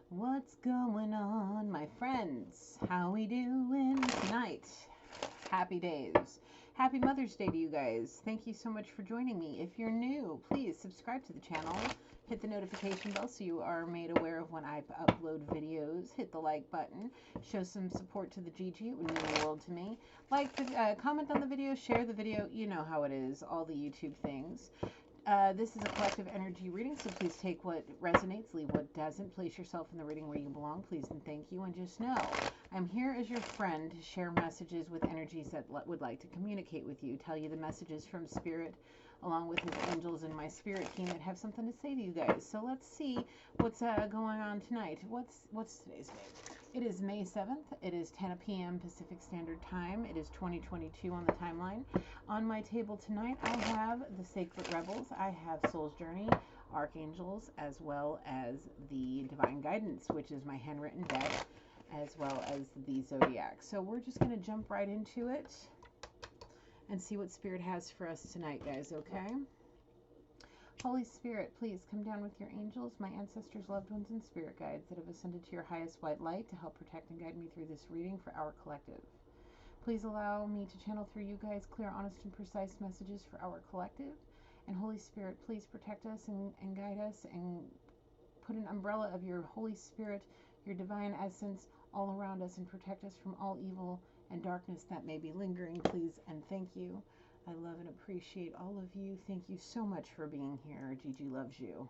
What's going on, my friends? How we doing tonight? Happy days. Happy Mother's Day to you guys. Thank you so much for joining me. If you're new, please subscribe to the channel. Hit the notification bell so you are made aware of when I upload videos. Hit the like button. Show some support to the Gigi. It would mean the world to me. Like, comment on the video, share the video. You know how it is, all the YouTube things. This is a collective energy reading, so please take what resonates, leave what doesn't. Place yourself in the reading where you belong, please and thank you. And just know, I'm here as your friend to share messages with energies that would like to communicate with you, tell you the messages from Spirit, along with his angels and my spirit team that have something to say to you guys. So let's see what's going on tonight. What's today's date? It is May 7th. It is 10 p.m. Pacific Standard Time. It is 2022 on the timeline. On my table tonight, I have the Sacred Rebels. I have Soul's Journey, Archangels, as well as the Divine Guidance, which is my handwritten deck, as well as the Zodiac. So we're just going to jump right into it and see what Spirit has for us tonight, guys, okay? Holy Spirit, please come down with your angels, my ancestors, loved ones, and spirit guides that have ascended to your highest white light to help protect and guide me through this reading for our collective. Please allow me to channel through you guys clear, honest, and precise messages for our collective. And Holy Spirit, please protect us and guide us and put an umbrella of your Holy Spirit, your divine essence, all around us and protect us from all evil and darkness that may be lingering, please and thank you. I love and appreciate all of you. Thank you so much for being here. Gigi loves you.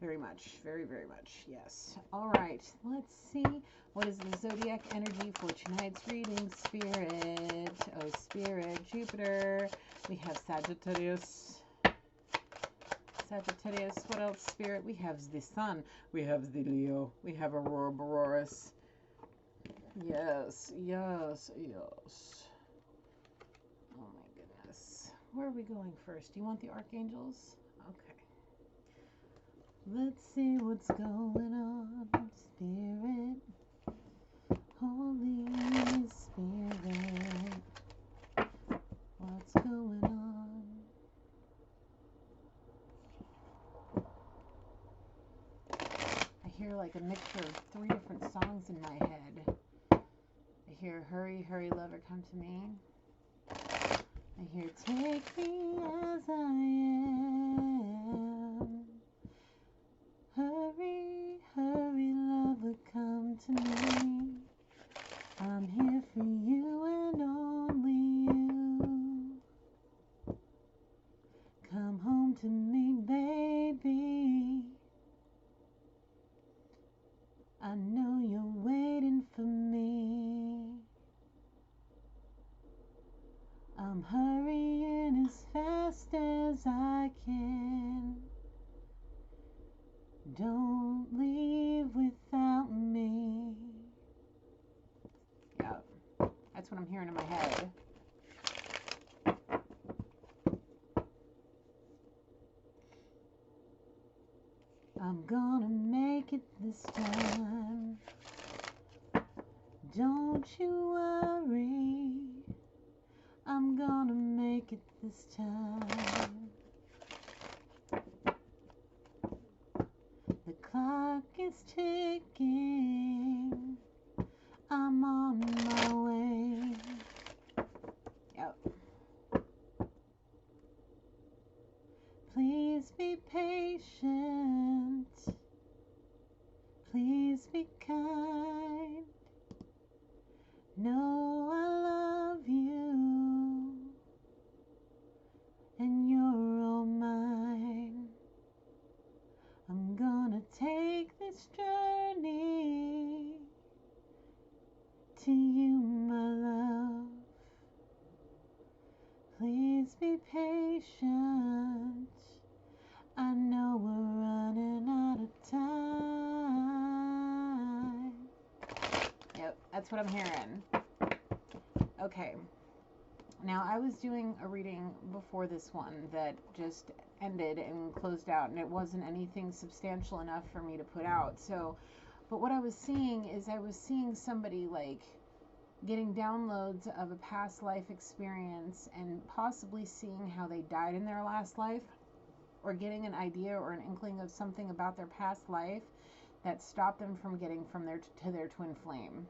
Very much. Very, very much. Yes. All right. Let's see. What is the Zodiac energy for tonight's reading, Spirit? Oh, Spirit. Jupiter. We have Sagittarius. Sagittarius. What else, Spirit? We have the Sun. We have the Leo. We have Aurora Borealis. Yes. Yes. Yes. Oh, my goodness. Where are we going first? Do you want the Archangels? Okay. Let's see what's going on, Spirit, Holy Spirit, what's going on? I hear like a mixture of 3 different songs in my head. I hear Hurry, Hurry, Lover, Come to Me. I hear Take Me As I Am. Hurry, hurry, lover, come to me. I'm here for you and only you. Come home to me, baby. I know you're waiting for me. I'm hurrying as fast as I can. Don't leave without me. Yeah, that's what I'm hearing in my head. I'm gonna make it this time. Don't you worry. I'm gonna make it this time. The clock is ticking. I'm on my way. Yep. Please be patient. Please be kind. Know I love you. And you're all mine. I'm gonna take this journey to you, my love. Please be patient. I know we're running out of time. Yep, that's what I'm hearing. Okay. Now, I was doing a reading before this one that just ended and closed out, and it wasn't anything substantial enough for me to put out. So, but what I was seeing is I was seeing somebody like getting downloads of a past life experience and possibly seeing how they died in their last life, or getting an idea or an inkling of something about their past life that stopped them from getting from to their twin flame.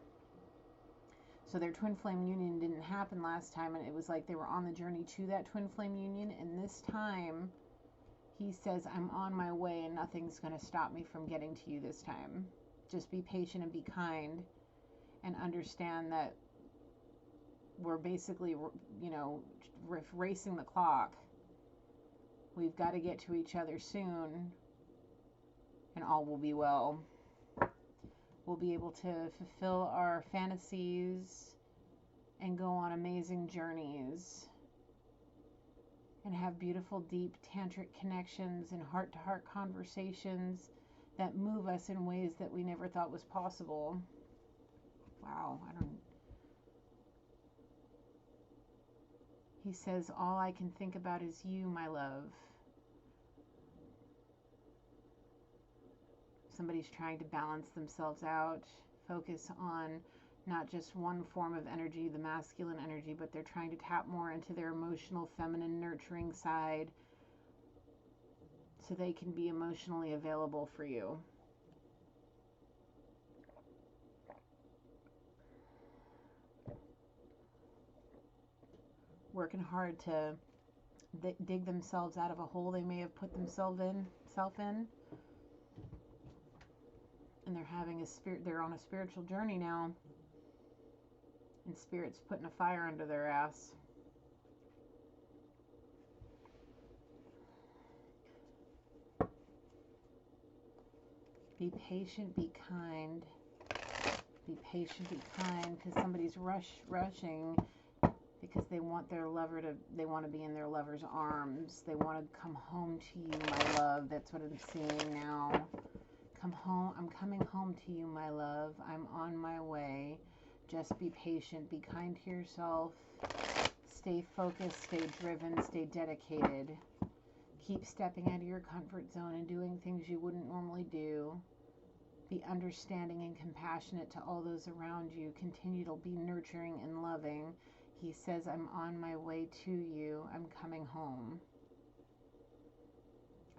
So their twin flame union didn't happen last time, and it was like they were on the journey to that twin flame union. And this time, he says, I'm on my way and nothing's going to stop me from getting to you this time. Just be patient and be kind and understand that we're basically, you know, racing the clock. We've got to get to each other soon and all will be well. We'll be able to fulfill our fantasies and go on amazing journeys and have beautiful, deep tantric connections and heart-to-heart conversations that move us in ways that we never thought was possible. Wow, He says, all I can think about is you, my love. Somebody's trying to balance themselves out, focus on not just one form of energy, the masculine energy, but they're trying to tap more into their emotional, feminine, nurturing side so they can be emotionally available for you. Working hard to dig themselves out of a hole they may have put themselves in. And they're on a spiritual journey now. And Spirit's putting a fire under their ass. Be patient, be kind. Be patient, be kind, because somebody's rushing because they want their lover they want to be in their lover's arms. They want to come home to you, my love. That's what I'm seeing now. Come home. I'm coming home to you, my love. I'm on my way. Just be patient. Be kind to yourself. Stay focused. Stay driven. Stay dedicated. Keep stepping out of your comfort zone and doing things you wouldn't normally do. Be understanding and compassionate to all those around you. Continue to be nurturing and loving. He says, I'm on my way to you. I'm coming home.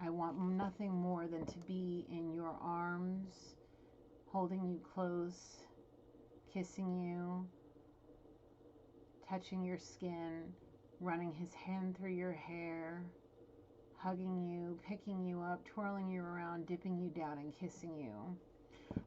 I want nothing more than to be in your arms, holding you close, kissing you, touching your skin, running his hand through your hair, hugging you, picking you up, twirling you around, dipping you down, and kissing you.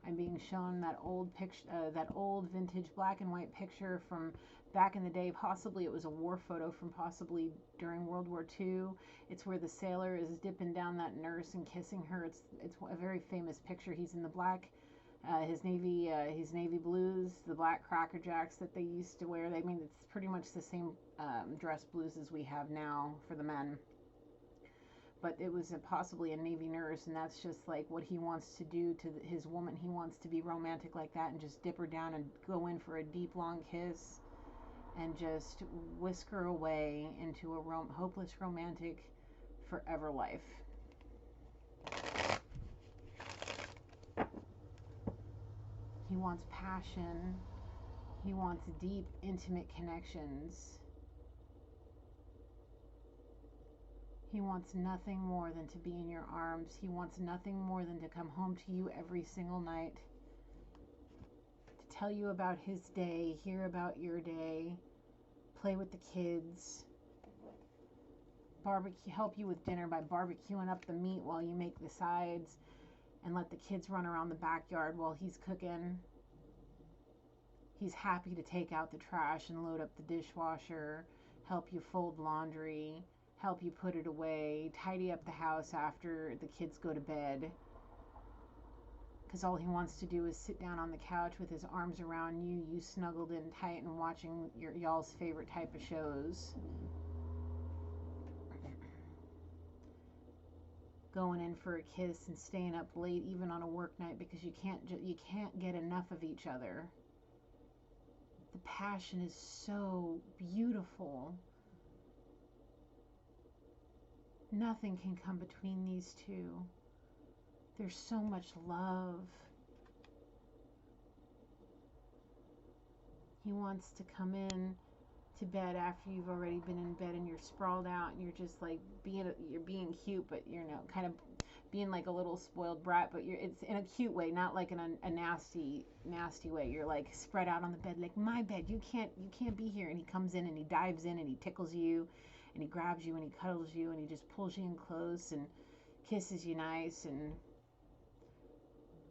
I'm being shown that old picture, that old vintage black and white picture from back in the day. Possibly it was a war photo from possibly during World War II. It's where the sailor is dipping down that nurse and kissing her. It's a very famous picture. He's in the black, his navy blues, the black Cracker Jacks that they used to wear. I mean, it's pretty much the same dress blues as we have now for the men. But it was possibly a Navy nurse, and that's just like what he wants to do to his woman. He wants to be romantic like that and just dip her down and go in for a deep, long kiss and just whisk her away into a hopeless romantic forever life. He wants passion. He wants deep, intimate connections. He wants nothing more than to be in your arms. He wants nothing more than to come home to you every single night, to tell you about his day, hear about your day, play with the kids, help you with dinner by barbecuing up the meat while you make the sides, and let the kids run around the backyard while he's cooking. He's happy to take out the trash and load up the dishwasher, help you fold laundry, help you put it away, tidy up the house after the kids go to bed. Because all he wants to do is sit down on the couch with his arms around you, you snuggled in tight and watching y'all's favorite type of shows. Going in for a kiss and staying up late even on a work night because you can't get enough of each other. The passion is so beautiful. Nothing can come between these two. There's so much love. He wants to come in to bed after you've already been in bed and you're sprawled out and you're just like you're being cute, but you're kind of being like a little spoiled brat, but it's in a cute way, not like in a nasty way. You're like spread out on the bed, like my bed. You can't be here. And he comes in and he dives in and he tickles you, and he grabs you and he cuddles you and he just pulls you in close and kisses you nice, and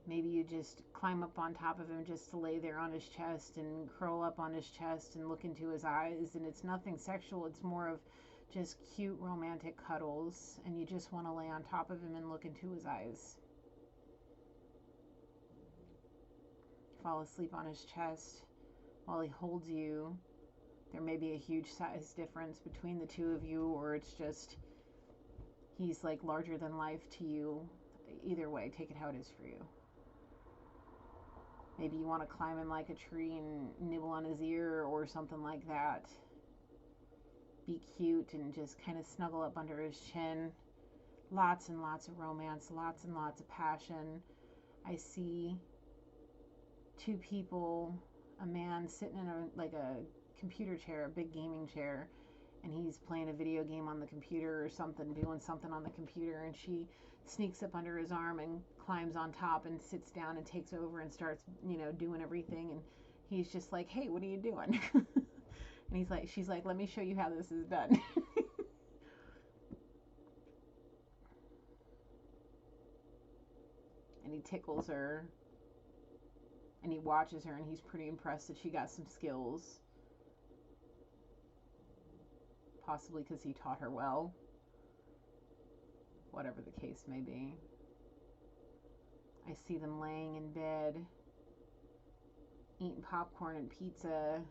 maybe you just climb up on top of him just to lay there on his chest and curl up on his chest and look into his eyes. And it's nothing sexual. It's more of just cute romantic cuddles. And you just want to lay on top of him and look into his eyes. Fall asleep on his chest while he holds you. There may be a huge size difference between the two of you, or it's just he's like larger than life to you. Either way, take it how it is for you. Maybe you want to climb him like a tree and nibble on his ear or something like that. Be cute and just kind of snuggle up under his chin. Lots and lots of romance, lots and lots of passion. I see two people, a man sitting in a computer chair, a big gaming chair, and he's playing a video game on the computer or something, doing something on the computer, and she sneaks up under his arm and climbs on top and sits down and takes over and starts, doing everything. And he's just like, hey, what are you doing? And she's like, let me show you how this is done. And he tickles her and he watches her, and he's pretty impressed that she got some skills. Possibly because he taught her well. Whatever the case may be. I see them laying in bed, eating popcorn and pizza.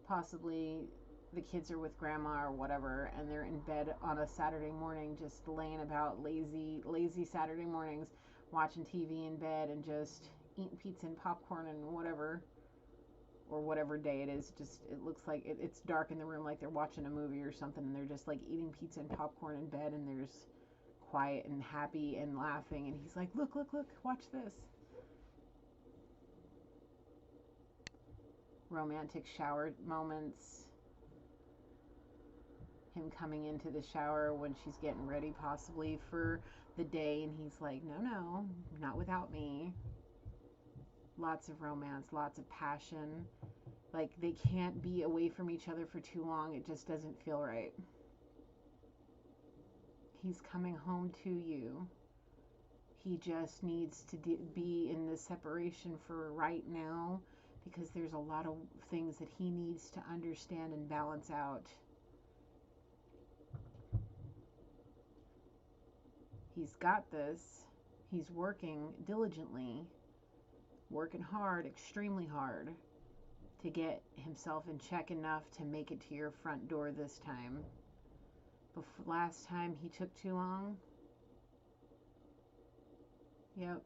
Possibly the kids are with grandma or whatever, and they're in bed on a Saturday morning, just laying about, lazy Saturday mornings, watching TV in bed and just eating pizza and popcorn and whatever, or whatever day it is. Just, it looks like it's dark in the room, like they're watching a movie or something, and they're just like eating pizza and popcorn in bed, and there's quiet and happy and laughing, and he's like, look, watch this. Romantic shower moments. Him coming into the shower when she's getting ready possibly for the day, and he's like, no, not without me. Lots of romance, lots of passion. Like, they can't be away from each other for too long. It just doesn't feel right. He's coming home to you. He just needs to be in this separation for right now, because there's a lot of things that he needs to understand and balance out. He's got this. He's working diligently, working hard, extremely hard, to get himself in check enough to make it to your front door this time. Last time he took too long. Yep.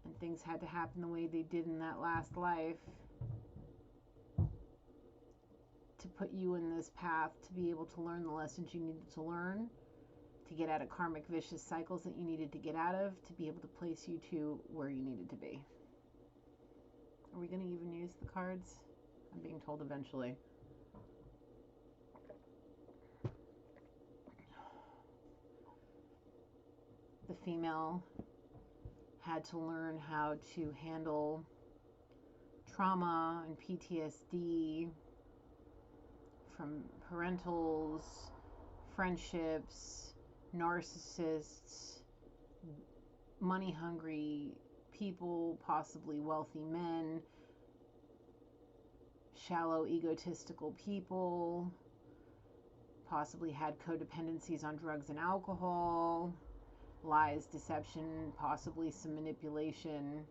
And things had to happen the way they did in that last life to put you in this path, to be able to learn the lessons you needed to learn, to get out of karmic vicious cycles that you needed to get out of, to be able to place you to where you needed to be. Are we going to even use the cards? I'm being told eventually. The female had to learn how to handle trauma and PTSD from parentals, friendships, narcissists, money-hungry people, possibly wealthy men, shallow, egotistical people, possibly had codependencies on drugs and alcohol, lies, deception, possibly some manipulation,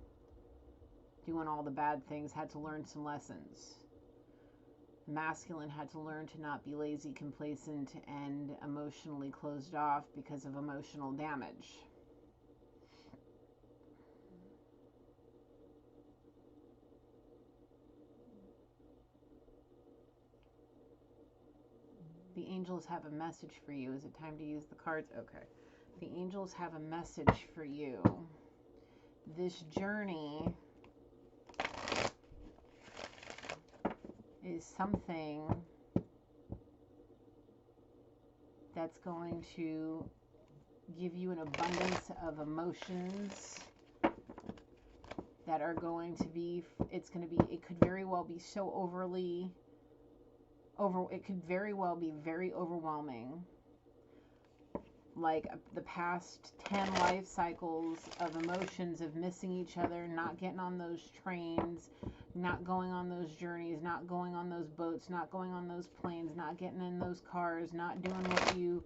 doing all the bad things, had to learn some lessons. Masculine had to learn to not be lazy, complacent, and emotionally closed off because of emotional damage. The angels have a message for you. Is it time to use the cards? Okay. The angels have a message for you. This journey is something that's going to give you an abundance of emotions that are going to be, it could very well be so it could very well be very overwhelming. Like the past 10 life cycles of emotions of missing each other, not getting on those trains, not going on those journeys, not going on those boats, not going on those planes, not getting in those cars, not doing what you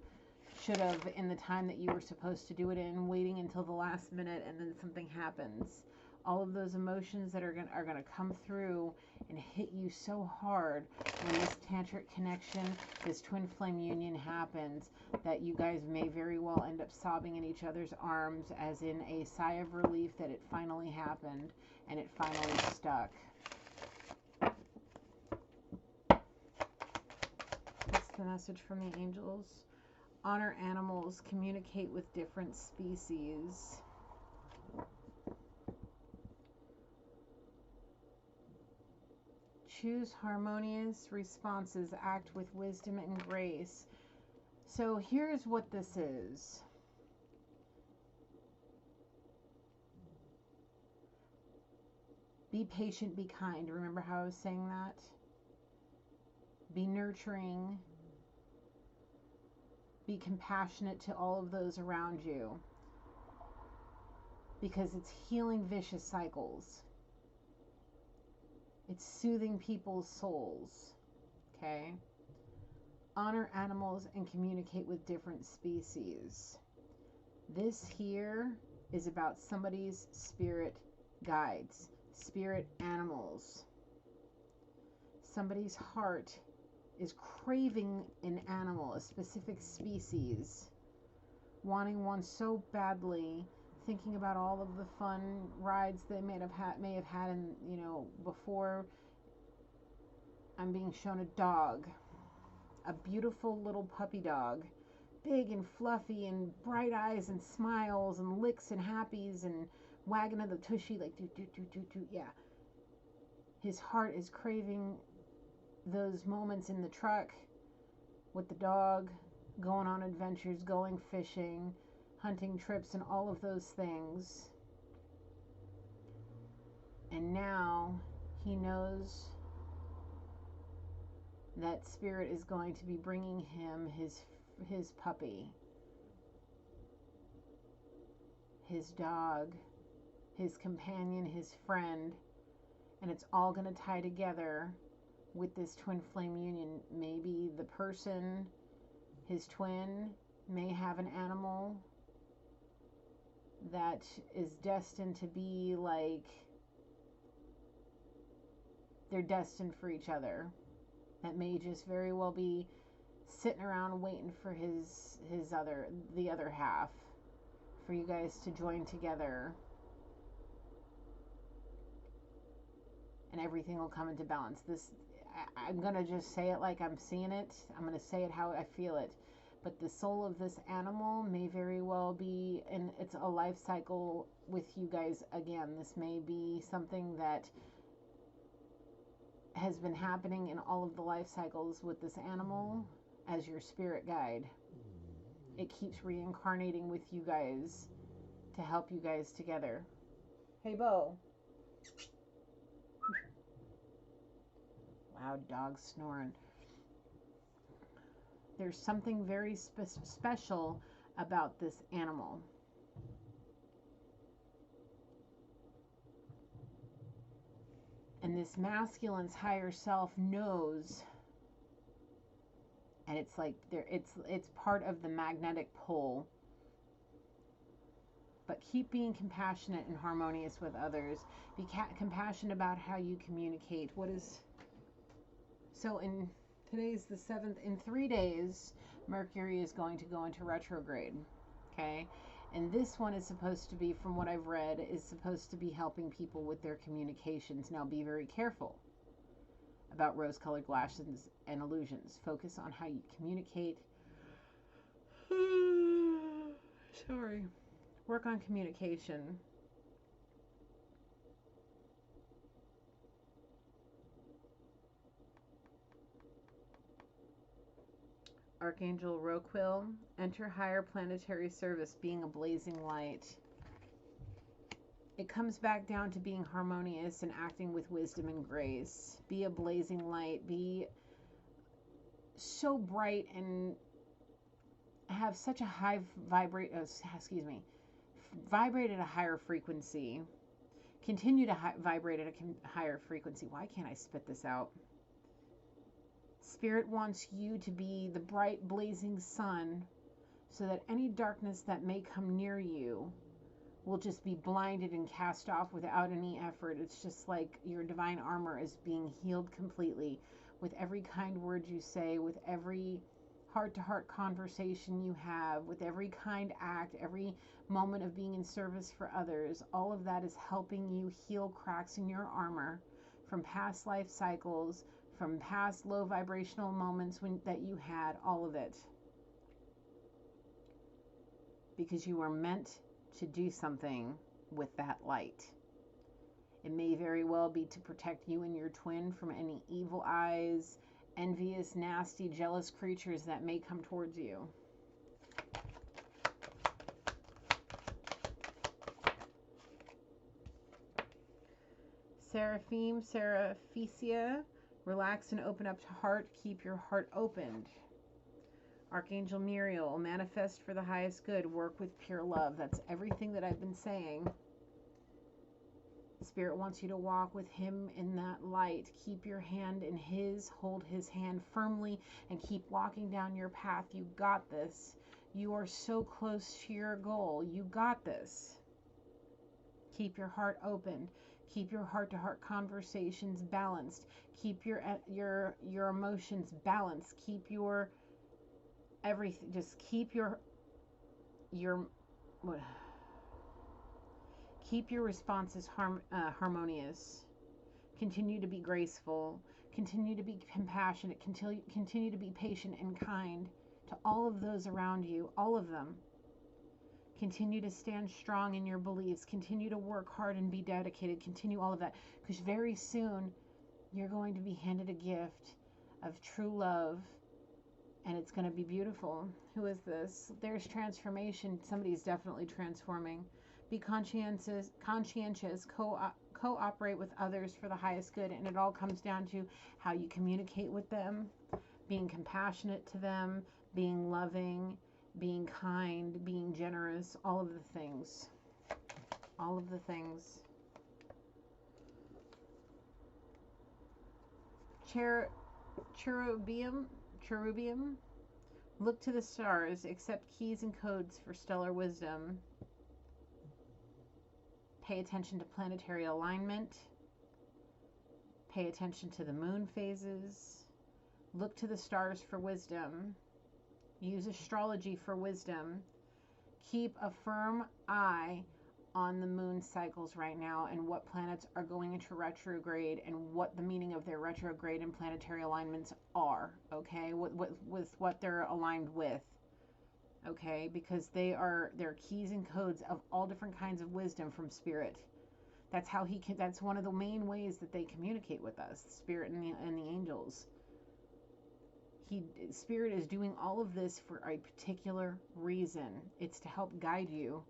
should have in the time that you were supposed to do it in, waiting until the last minute, and then something happens. All of those emotions that are gonna come through and hit you so hard when this tantric connection, this twin flame union happens, that you guys may very well end up sobbing in each other's arms, as in a sigh of relief that it finally happened and it finally stuck. What's the message from the angels? Honor animals, communicate with different species. Choose harmonious responses, act with wisdom and grace. So here's what this is. Be patient, be kind. Remember how I was saying that? Be nurturing. Be compassionate to all of those around you, because it's healing vicious cycles. It's soothing people's souls, okay? Honor animals and communicate with different species. This here is about somebody's spirit guides, spirit animals. Somebody's heart is craving an animal, a specific species, wanting one so badly, thinking about all of the fun rides they may have had in, before. I'm being shown a dog, a beautiful little puppy dog, big and fluffy and bright eyes and smiles and licks and happies and wagging of the tushy, like do, yeah. His heart is craving those moments in the truck with the dog, going on adventures, going fishing, hunting trips, and all of those things. And now he knows that spirit is going to be bringing him his puppy, his dog, his companion, his friend, and it's all going to tie together with this twin flame union. Maybe the person, his twin, may have an animal that is destined to be like, they're destined for each other. That may just very well be sitting around waiting for the other half, for you guys to join together, and everything will come into balance. I'm gonna just say it like I'm seeing it. I'm gonna say it how I feel it. But the soul of this animal may very well be, and it's a life cycle with you guys again. This may be something that has been happening in all of the life cycles with this animal as your spirit guide. It keeps reincarnating with you guys to help you guys together. Hey, Bo. Loud dog snoring. There's something very special about this animal. And this masculine's higher self knows, and it's like it's part of the magnetic pull. But keep being compassionate and harmonious with others. Be compassionate about how you communicate. So today's the 7th. In 3 days, Mercury is going to go into retrograde. Okay? And this one is supposed to be, from what I've read, is supposed to be helping people with their communications. Now, be very careful about rose-colored glasses and illusions. Focus on how you communicate. Sorry. Work on communication. Archangel Roquil, enter higher planetary service, being a blazing light. It comes back down to being harmonious and acting with wisdom and grace. Be a blazing light. Be so bright and have such a high vibrate. Vibrate at a higher frequency. Continue to vibrate at a higher frequency. Why can't I spit this out? Spirit wants you to be the bright, blazing sun, so that any darkness that may come near you will just be blinded and cast off without any effort. It's just like your divine armor is being healed completely with every kind word you say, with every heart-to-heart conversation you have, with every kind act, every moment of being in service for others. All of that is helping you heal cracks in your armor from past life cycles, from past low vibrational moments that you had, all of it. Because you are meant to do something with that light. It may very well be to protect you and your twin from any evil eyes, envious, nasty, jealous creatures that may come towards you. Seraphim, Seraphicia, relax and open up to heart. Keep your heart opened. Archangel Muriel, manifest for the highest good. Work with pure love. That's everything that I've been saying. Spirit wants you to walk with him in that light. Keep your hand in his. Hold his hand firmly and keep walking down your path. You got this. You are so close to your goal. You got this. Keep your heart open. Keep your heart-to-heart conversations balanced. Keep your emotions balanced. Keep your everything. Just keep your keep your responses harmonious. Continue to be graceful. Continue to be compassionate. Continue to be patient and kind to all of those around you. All of them. Continue to stand strong in your beliefs. Continue to work hard and be dedicated. Continue all of that. Because very soon, you're going to be handed a gift of true love. And it's going to be beautiful. Who is this? There's transformation. Somebody's definitely transforming. Be conscientious. Cooperate with others for the highest good. And it all comes down to how you communicate with them. Being compassionate to them. Being loving. Being kind, being generous, all of the things. All of the things. Cherubium, look to the stars, accept keys and codes for stellar wisdom. Pay attention to planetary alignment. Pay attention to the moon phases. Look to the stars for wisdom. Use astrology for wisdom. Keep a firm eye on the moon cycles right now and what planets are going into retrograde and what the meaning of their retrograde and planetary alignments are, okay? With what they're aligned with, okay? Because they're keys and codes of all different kinds of wisdom from Spirit. That's how that's one of the main ways that they communicate with us, Spirit and the angels. Spirit is doing all of this for a particular reason. It's to help guide you.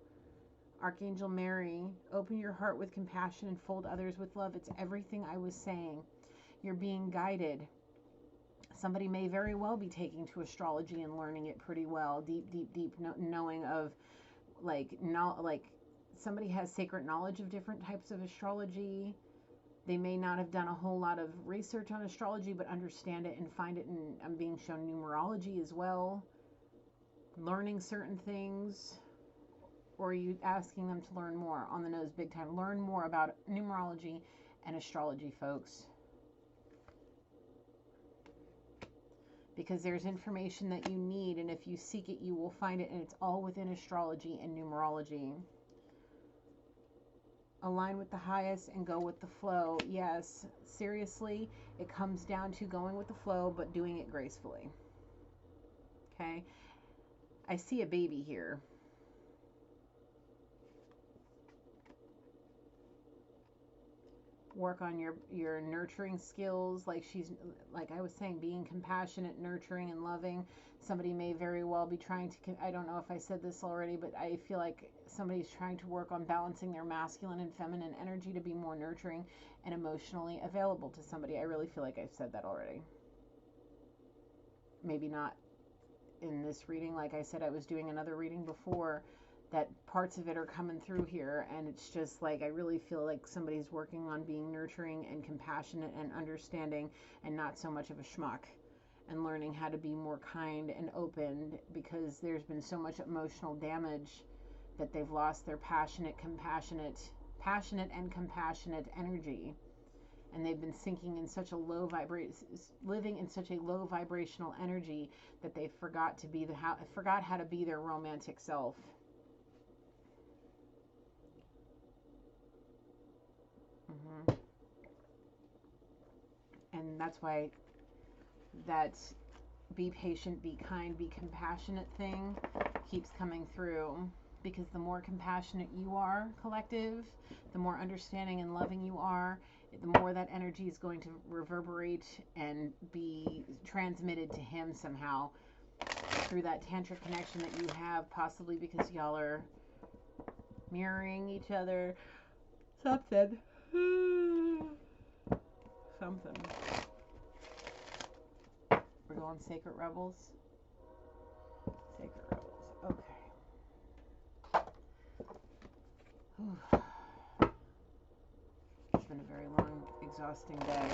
Archangel Mary, open your heart with compassion and fold others with love. It's everything I was saying. You're being guided. Somebody may very well be taking to astrology and learning it pretty well. Deep knowing of like somebody has sacred knowledge of different types of astrology. They may not have done a whole lot of research on astrology, but understand it and find it in, I'm being shown numerology as well. Learning certain things. Or are you asking them to learn more? On the nose, big time. Learn more about numerology and astrology, folks. Because there's information that you need, and if you seek it, you will find it, and it's all within astrology and numerology. Align with the highest and go with the flow. Yes, seriously, it comes down to going with the flow, but doing it gracefully. Okay? I see a baby here. work on your nurturing skills. Like she's, like I was saying, being compassionate, nurturing, and loving. Somebody may very well be trying to, I don't know if I said this already, but I feel like somebody's trying to work on balancing their masculine and feminine energy to be more nurturing and emotionally available to somebody. I really feel like I've said that already. Maybe not in this reading. Like I said, I was doing another reading before that parts of it are coming through here, and it's just like I really feel like somebody's working on being nurturing and compassionate and understanding and not so much of a schmuck, and learning how to be more kind and open, because there's been so much emotional damage that they've lost their passionate and compassionate energy, and they've been sinking in such a living in such a low vibrational energy that they forgot how to be their romantic self. And that's why that be patient, be kind, be compassionate thing keeps coming through, because the more compassionate you are, collective, the more understanding and loving you are, the more that energy is going to reverberate and be transmitted to him somehow through that tantric connection that you have, possibly because y'all are mirroring each other. Something. We're going Sacred Rebels. Sacred Rebels. Okay. It's been a very long, exhausting day.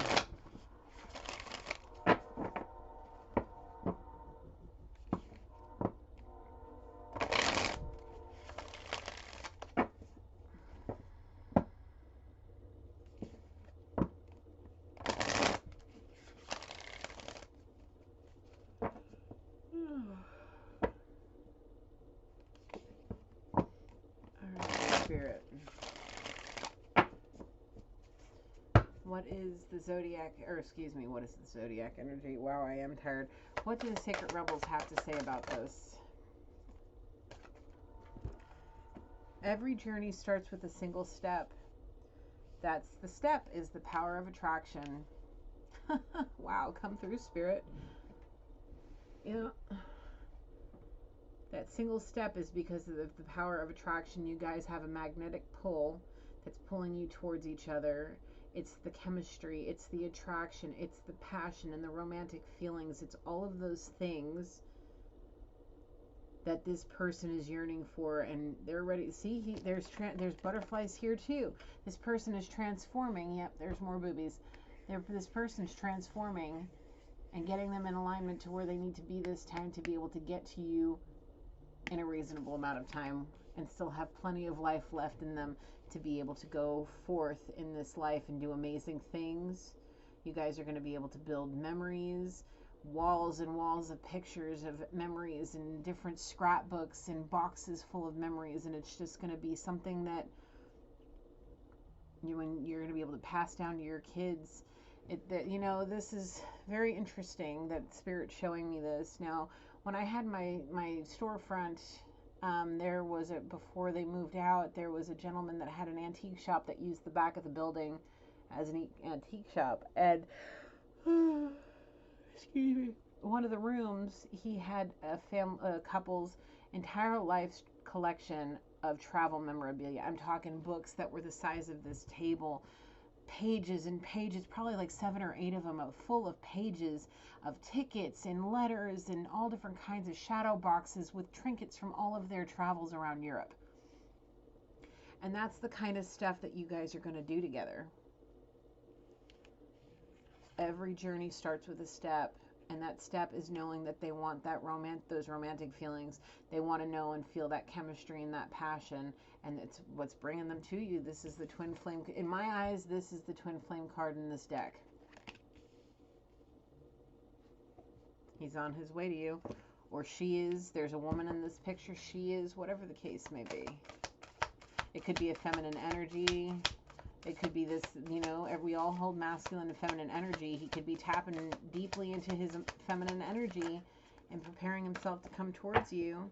Spirit. What is the Zodiac, or excuse me, what is the Zodiac Energy? Wow, I am tired. What do the Sacred Rebels have to say about this? Every journey starts with a single step. That's the step, is the power of attraction. Wow, come through, Spirit. Yeah. That single step is because of the power of attraction. You guys have a magnetic pull that's pulling you towards each other. It's the chemistry, it's the attraction, it's the passion and the romantic feelings. It's all of those things that this person is yearning for, and they're ready. See, there's butterflies here too. This person is transforming. Yep, there's more boobies. This person's transforming and getting them in alignment to where they need to be this time to be able to get to you in a reasonable amount of time and still have plenty of life left in them to be able to go forth in this life and do amazing things. You guys are going to be able to build memories, walls and walls of pictures of memories, and different scrapbooks and boxes full of memories, and it's just going to be something that you're going to be able to pass down to your kids. This is very interesting that Spirit's showing me this. Now, when I had my storefront, before they moved out, there was a gentleman that had an antique shop that used the back of the building as an antique shop. And, excuse me, one of the rooms, he had a couple's entire life collection of travel memorabilia. I'm talking books that were the size of this table, pages and pages, probably like 7 or 8 of them, full of pages of tickets and letters and all different kinds of shadow boxes with trinkets from all of their travels around Europe. And that's the kind of stuff that you guys are going to do together. Every journey starts with a step, and that step is knowing that they want those romantic feelings. They want to know and feel that chemistry and that passion, and it's what's bringing them to you. This is the twin flame. In my eyes, this is the twin flame card in this deck. He's on his way to you, or she is. There's a woman in this picture. She is, whatever the case may be. It could be a feminine energy. It could be this, we all hold masculine and feminine energy. He could be tapping deeply into his feminine energy and preparing himself to come towards you.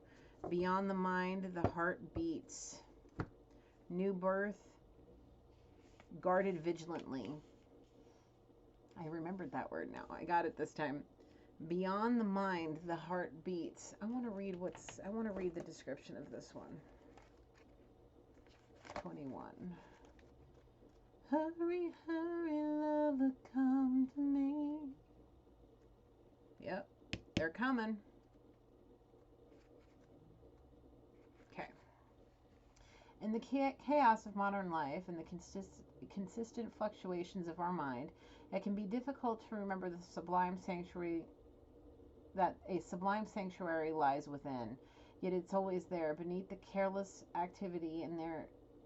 Beyond the mind, the heart beats. New birth, guarded vigilantly. I remembered that word now. I got it this time. Beyond the mind, the heart beats. I want to read the description of this one. 21. Hurry, hurry, lover, come to me. Yep, they're coming. Okay. In the chaos of modern life and the consistent fluctuations of our mind, it can be difficult to remember the sublime sanctuary that a sublime sanctuary lies within. Yet it's always there, beneath the careless activity, and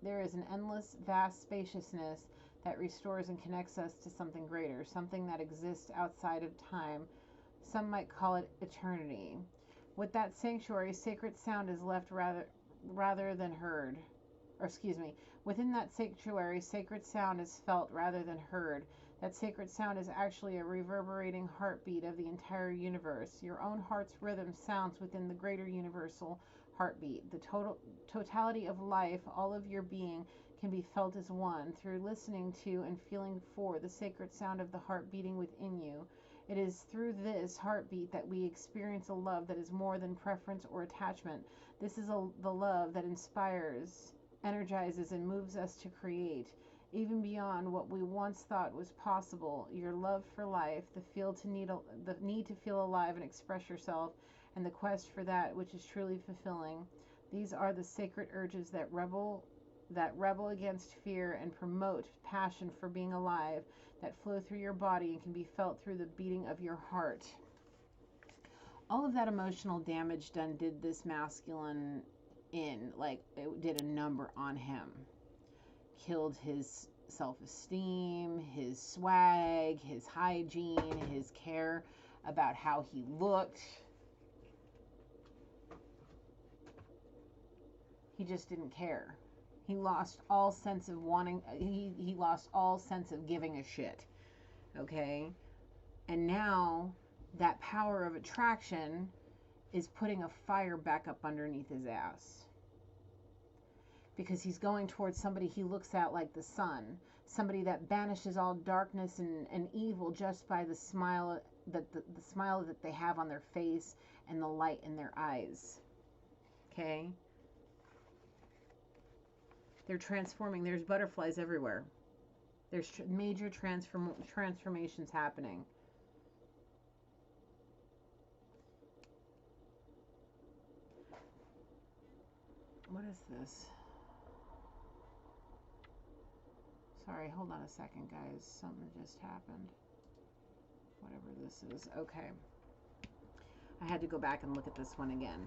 there is an endless, vast spaciousness that restores and connects us to something greater, something that exists outside of time. Some might call it eternity. With that sanctuary, sacred sound is left rather than heard. Or excuse me, within that sanctuary, sacred sound is felt rather than heard. That sacred sound is actually a reverberating heartbeat of the entire universe. Your own heart's rhythm sounds within the greater universal heartbeat. The totality of life, all of your being, can be felt as one through listening to and feeling for the sacred sound of the heart beating within you. It is through this heartbeat that we experience a love that is more than preference or attachment. This is the love that inspires, energizes, and moves us to create. Even beyond what we once thought was possible, your love for life, the need to feel alive and express yourself, and the quest for that which is truly fulfilling. These are the sacred urges that rebel against fear and promote passion for being alive, that flow through your body and can be felt through the beating of your heart. All of that emotional damage done did this masculine in, like, it did a number on him. Killed his self-esteem, his swag, his hygiene, his care about how he looked. He just didn't care. He lost all sense of wanting, he lost all sense of giving a shit. Okay? And now that power of attraction is putting a fire back up underneath his ass. Because he's going towards somebody he looks at like the sun, somebody that banishes all darkness and evil just by the smile that the smile that they have on their face and the light in their eyes. Okay? They're transforming. There's butterflies everywhere. There's major transformations happening. What is this? Sorry, hold on a second, guys. Something just happened. Whatever this is. Okay. I had to go back and look at this one again.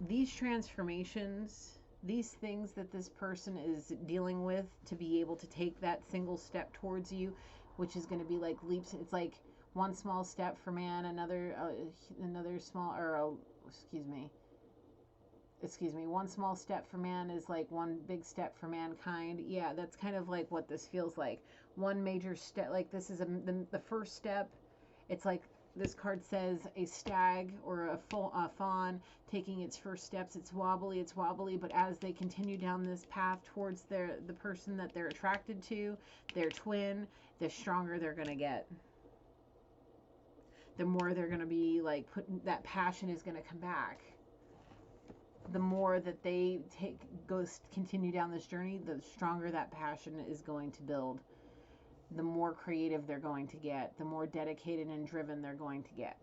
These transformations, these things that this person is dealing with to be able to take that single step towards you, which is going to be like leaps. It's like one small step for man, another small, or one small step for man is like one big step for mankind. Yeah, that's kind of like what this feels like. One major step, like this is the first step. It's like this card says a stag or a fawn taking its first steps. It's wobbly, but as they continue down this path towards the person that they're attracted to, their twin, the stronger they're going to get. The more they're going to be like that passion is going to come back. The more that they continue down this journey, the stronger that passion is going to build. The more creative they're going to get, the more dedicated and driven they're going to get.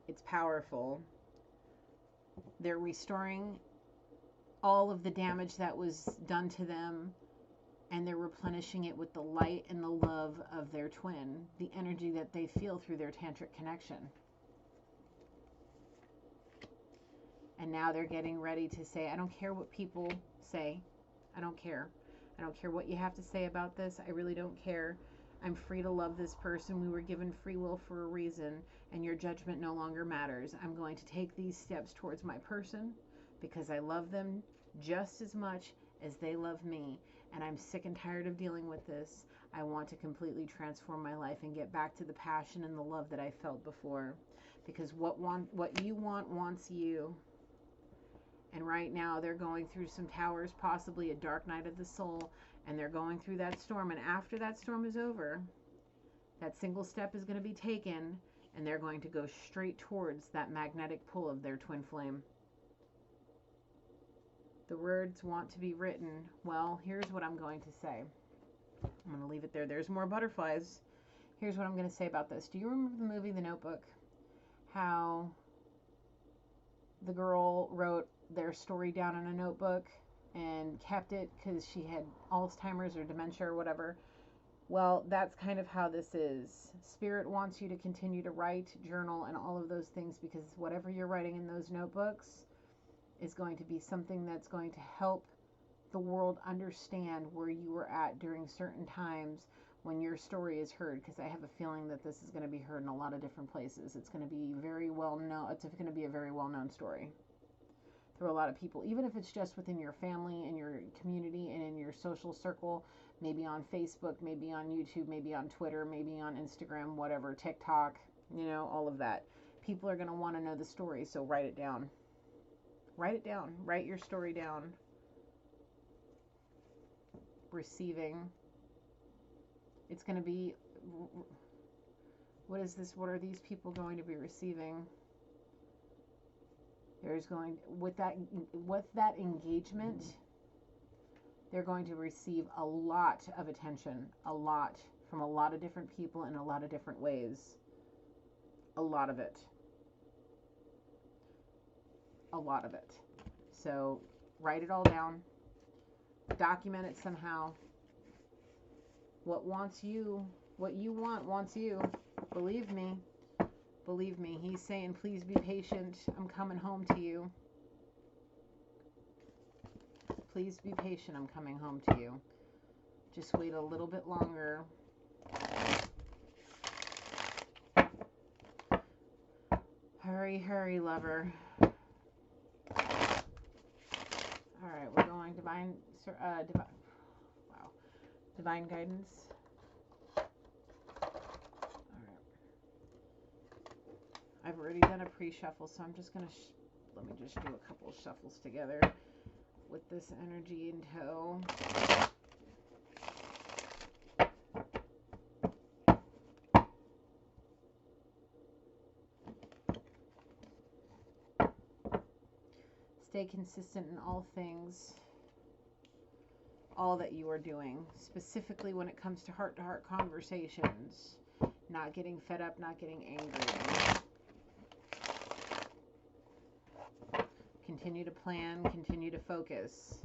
It's powerful. They're restoring all of the damage that was done to them, and they're replenishing it with the light and the love of their twin, the energy that they feel through their tantric connection. And now they're getting ready to say, I don't care what people say. I don't care. I don't care what you have to say about this. I really don't care. I'm free to love this person. We were given free will for a reason, and your judgment no longer matters. I'm going to take these steps towards my person because I love them just as much as they love me, and I'm sick and tired of dealing with this. I want to completely transform my life and get back to the passion and the love that I felt before, because what you want wants you. And right now they're going through some towers, possibly a dark night of the soul, and they're going through that storm. And after that storm is over, that single step is going to be taken, and they're going to go straight towards that magnetic pull of their twin flame. The words want to be written. Well, here's what I'm going to say. I'm going to leave it there. There's more butterflies. Here's what I'm going to say about this. Do you remember the movie The Notebook? How the girl wrote their story down in a notebook and kept it because she had Alzheimer's or dementia or whatever. Well, that's kind of how this is. Spirit wants you to continue to write, journal, and all of those things, because whatever you're writing in those notebooks is going to be something that's going to help the world understand where you were at during certain times when your story is heard, because I have a feeling that this is going to be heard in a lot of different places. It's going to be very well known. It's going to be a very well-known story through a lot of people, even if it's just within your family and your community and in your social circle, maybe on Facebook, maybe on YouTube, maybe on Twitter, maybe on Instagram, whatever, TikTok, you know, all of that. People are going to want to know the story, so write it down. Write it down. Write your story down. Receiving. It's going to be, what is this? What are these people going to be receiving? There's going, with that engagement, they're going to receive a lot of attention, a lot, from a lot of different people in a lot of different ways. A lot of it. A lot of it. So write it all down. Document it somehow. What wants you, what you want wants you. Believe me. Believe me. He's saying, please be patient. I'm coming home to you. Please be patient. I'm coming home to you. Just wait a little bit longer. Hurry, hurry, lover. All right, we're going divine guidance. All right. I've already done a pre-shuffle, so I'm just going to, let me just do a couple of shuffles together with this energy in tow. Stay consistent in all things, all that you are doing, specifically when it comes to heart-to-heart conversations. Not getting fed up, not getting angry. Continue to plan, continue to focus.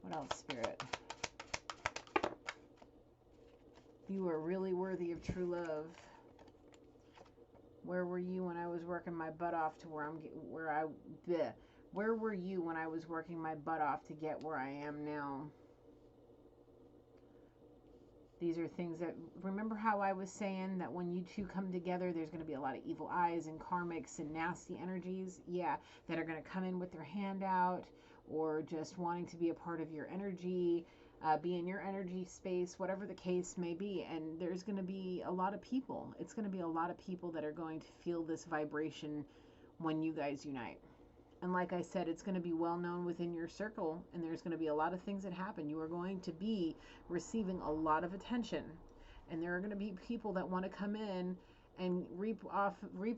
What else, Spirit? You are really worthy of true love. Where were you when I was working my butt off to where were you when I was working my butt off to get where I am now? These are things that, remember how I was saying that when you two come together, there's going to be a lot of evil eyes and karmics and nasty energies, yeah, that are going to come in with their hand out, or just wanting to be a part of your energy, be in your energy space, whatever the case may be. And there's going to be a lot of people. It's going to be a lot of people that are going to feel this vibration when you guys unite. And like I said, it's going to be well known within your circle, and there's going to be a lot of things that happen. You are going to be receiving a lot of attention, and there are going to be people that want to come in and reap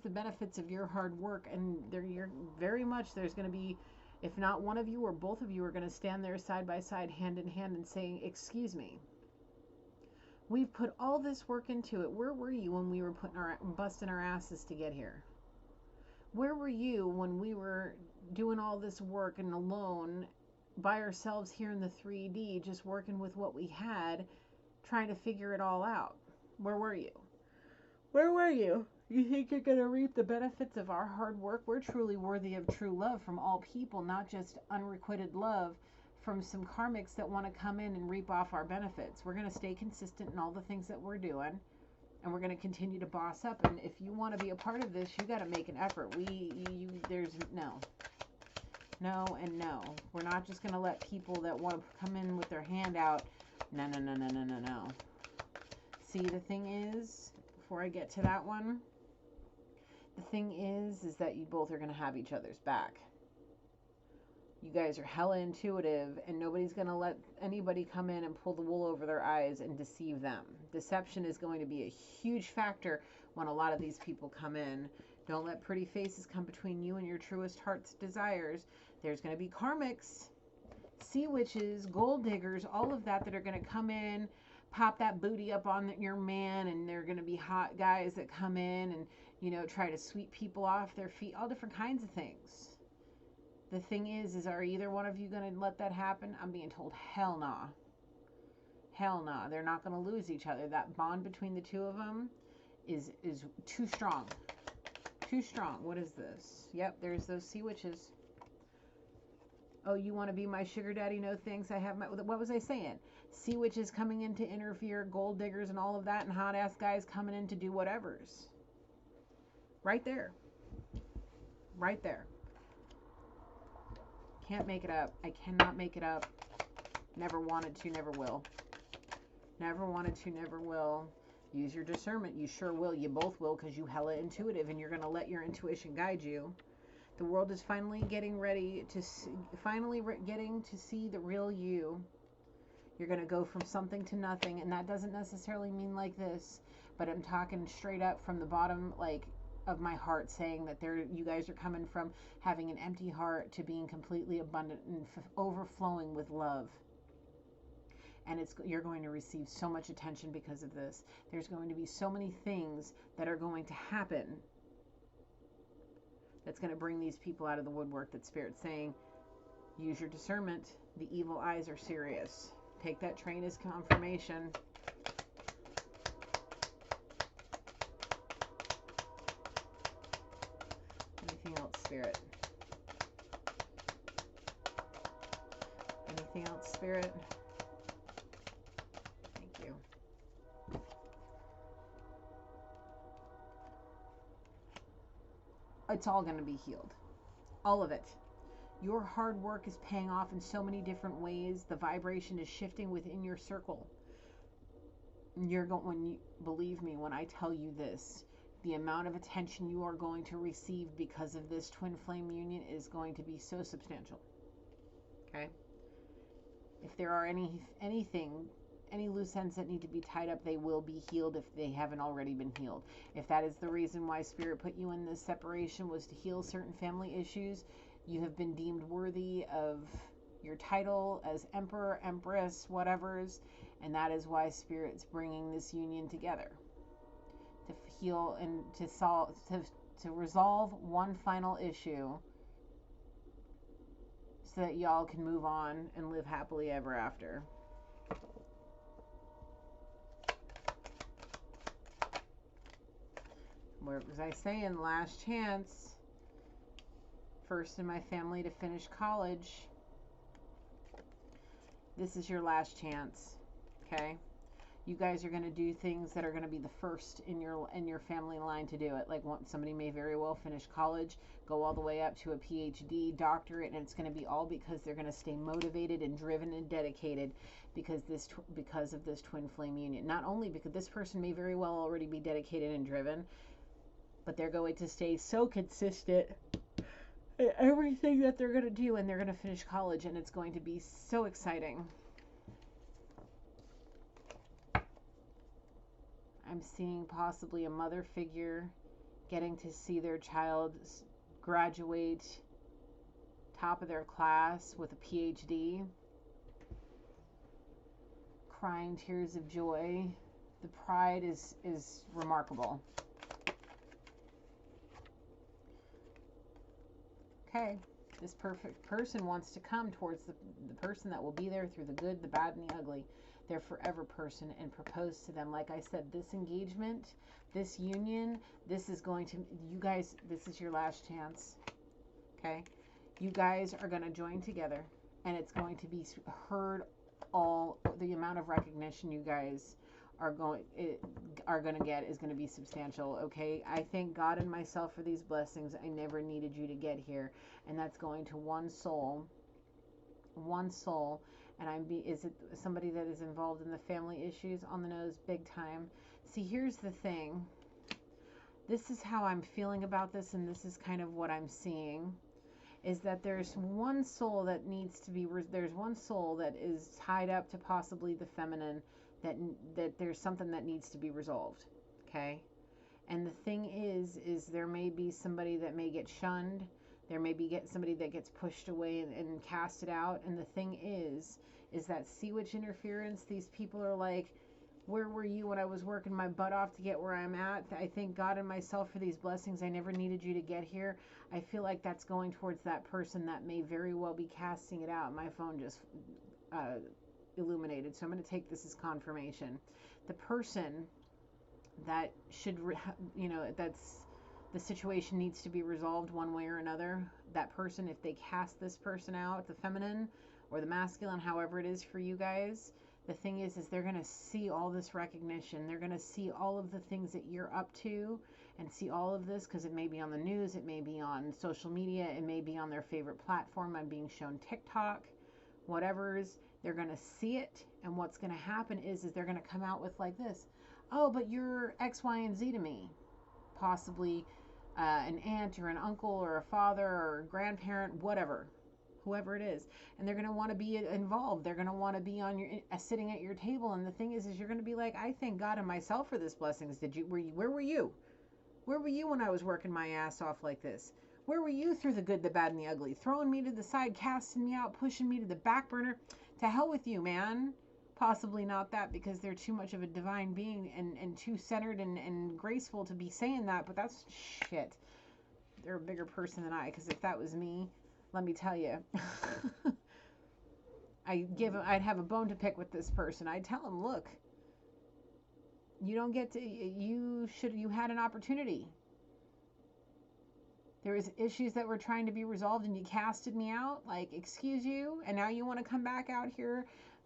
the benefits of your hard work. And you're very much, there's going to be, if not one of you or both of you, are going to stand there side by side, hand in hand, and saying, excuse me, we've put all this work into it. Where were you when we were busting our asses to get here? Where were you when we were doing all this work and alone by ourselves here in the 3D, just working with what we had, trying to figure it all out? Where were you? Where were you? You think you're going to reap the benefits of our hard work? We're truly worthy of true love from all people, not just unrequited love from some karmics that want to come in and reap off our benefits. We're going to stay consistent in all the things that we're doing, and we're going to continue to boss up. And if you want to be a part of this, you got to make an effort. There's no. We're not just going to let people that want to come in with their hand out. No. See, the thing is, before I get to that one, thing is that you both are going to have each other's back. You guys are hella intuitive, and nobody's going to let anybody come in and pull the wool over their eyes and deceive them. Deception is going to be a huge factor when a lot of these people come in. Don't let pretty faces come between you and your truest heart's desires. There's going to be karmics, sea witches, gold diggers, all of that are going to come in, pop that booty up on your man, and they're going to be hot guys that come in and, you know, try to sweep people off their feet, all different kinds of things. The thing is are either one of you going to let that happen? I'm being told hell nah. Hell nah. They're not going to lose each other. That bond between the two of them is too strong. Too strong. What is this? Yep, there's those sea witches. Oh, you want to be my sugar daddy? No thanks. I have my... What was I saying? Sea witches coming in to interfere, gold diggers and all of that, and hot ass guys coming in to do whatevers. Right there. Right there. Can't make it up. I cannot make it up. Never wanted to, never will. Never wanted to, never will. Use your discernment. You sure will. You both will, because you hella intuitive, and you're going to let your intuition guide you. The world is finally getting ready to see, getting to see the real you. You're going to go from something to nothing, and that doesn't necessarily mean like this, but I'm talking straight up from the bottom, like, of my heart, saying that you guys are coming from having an empty heart to being completely abundant and overflowing with love. And you're going to receive so much attention because of this. There's going to be so many things that are going to happen that's going to bring these people out of the woodwork. That Spirit's saying, use your discernment. The evil eyes are serious. Take that train as confirmation. Anything else, Spirit? Anything else, Spirit? Thank you. It's all going to be healed. All of it. Your hard work is paying off in so many different ways. The vibration is shifting within your circle. Believe me when I tell you this, the amount of attention you are going to receive because of this twin flame union is going to be so substantial. Okay? If there are any loose ends that need to be tied up, they will be healed if they haven't already been healed. If that is the reason why Spirit put you in this separation, was to heal certain family issues, you have been deemed worthy of your title as Emperor, Empress, whatevers, and that is why Spirit's bringing this union together to heal and to resolve one final issue, so that y'all can move on and live happily ever after. Where was I saying? Last chance. First in my family to finish college. This is your last chance. Okay? You guys are going to do things that are going to be the first in your family line to do it. Like, somebody may very well finish college, go all the way up to a PhD, doctorate, and it's going to be all because they're going to stay motivated and driven and dedicated because of this twin flame union. Not only because this person may very well already be dedicated and driven, but they're going to stay so consistent in everything that they're going to do, and they're going to finish college, and it's going to be so exciting. I'm seeing possibly a mother figure getting to see their child graduate top of their class with a PhD, crying tears of joy. The pride is remarkable. Okay, this perfect person wants to come towards the person that will be there through the good, the bad, and the ugly. Their forever person, and propose to them. Like I said, this engagement, this union, this is going to, you guys, this is your last chance. Okay? You guys are going to join together, and it's going to be heard. All the amount of recognition you guys are going to get is going to be substantial. Okay, I thank God and myself for these blessings. I never needed you to get here, and that's going to one soul. And is it somebody that is involved in the family issues? On the nose, big time. See, here's the thing. this is how I'm feeling about this, and this is kind of what I'm seeing, is that there's one soul that needs to be, there's one soul that is tied up to possibly the feminine, that there's something that needs to be resolved, okay? And the thing is there may be somebody that may get shunned, there may be somebody that gets pushed away and casted out, and the thing is that sea witch interference. These people are like, where were you when I was working my butt off to get where I'm at? I thank God and myself for these blessings. I never needed you to get here. I feel like that's going towards that person that may very well be casting it out. My phone just illuminated, so I'm going to take this as confirmation. The person that should, that's the situation needs to be resolved one way or another. That person, if they cast this person out, the feminine or the masculine, however it is for you guys, the thing is they're going to see all this recognition. They're going to see all of the things that you're up to and see all of this, because it may be on the news, it may be on social media, it may be on their favorite platform. I'm being shown TikTok, whatever's. They're going to see it, and what's going to happen is they're going to come out with like this. Oh, but you're X, Y, and Z to me. Possibly an aunt or an uncle or a father or a grandparent, whatever. Whoever it is, and they're going to want to be involved. They're going to want to be on your sitting at your table, and the thing is you're going to be like, I thank God and myself for this blessings. Where were you? Where were you when I was working my ass off like this? Where were you through the good, the bad, and the ugly? Throwing me to the side, casting me out, pushing me to the back burner. To hell with you, man. Possibly not that, because they're too much of a divine being and too centered and graceful to be saying that, but that's shit. They're a bigger person than I, because if that was me, let me tell you, I'd have a bone to pick with this person. I'd tell him, look, you don't get to, you had an opportunity. There was issues that were trying to be resolved and you casted me out, like, excuse you, and now you want to come back out here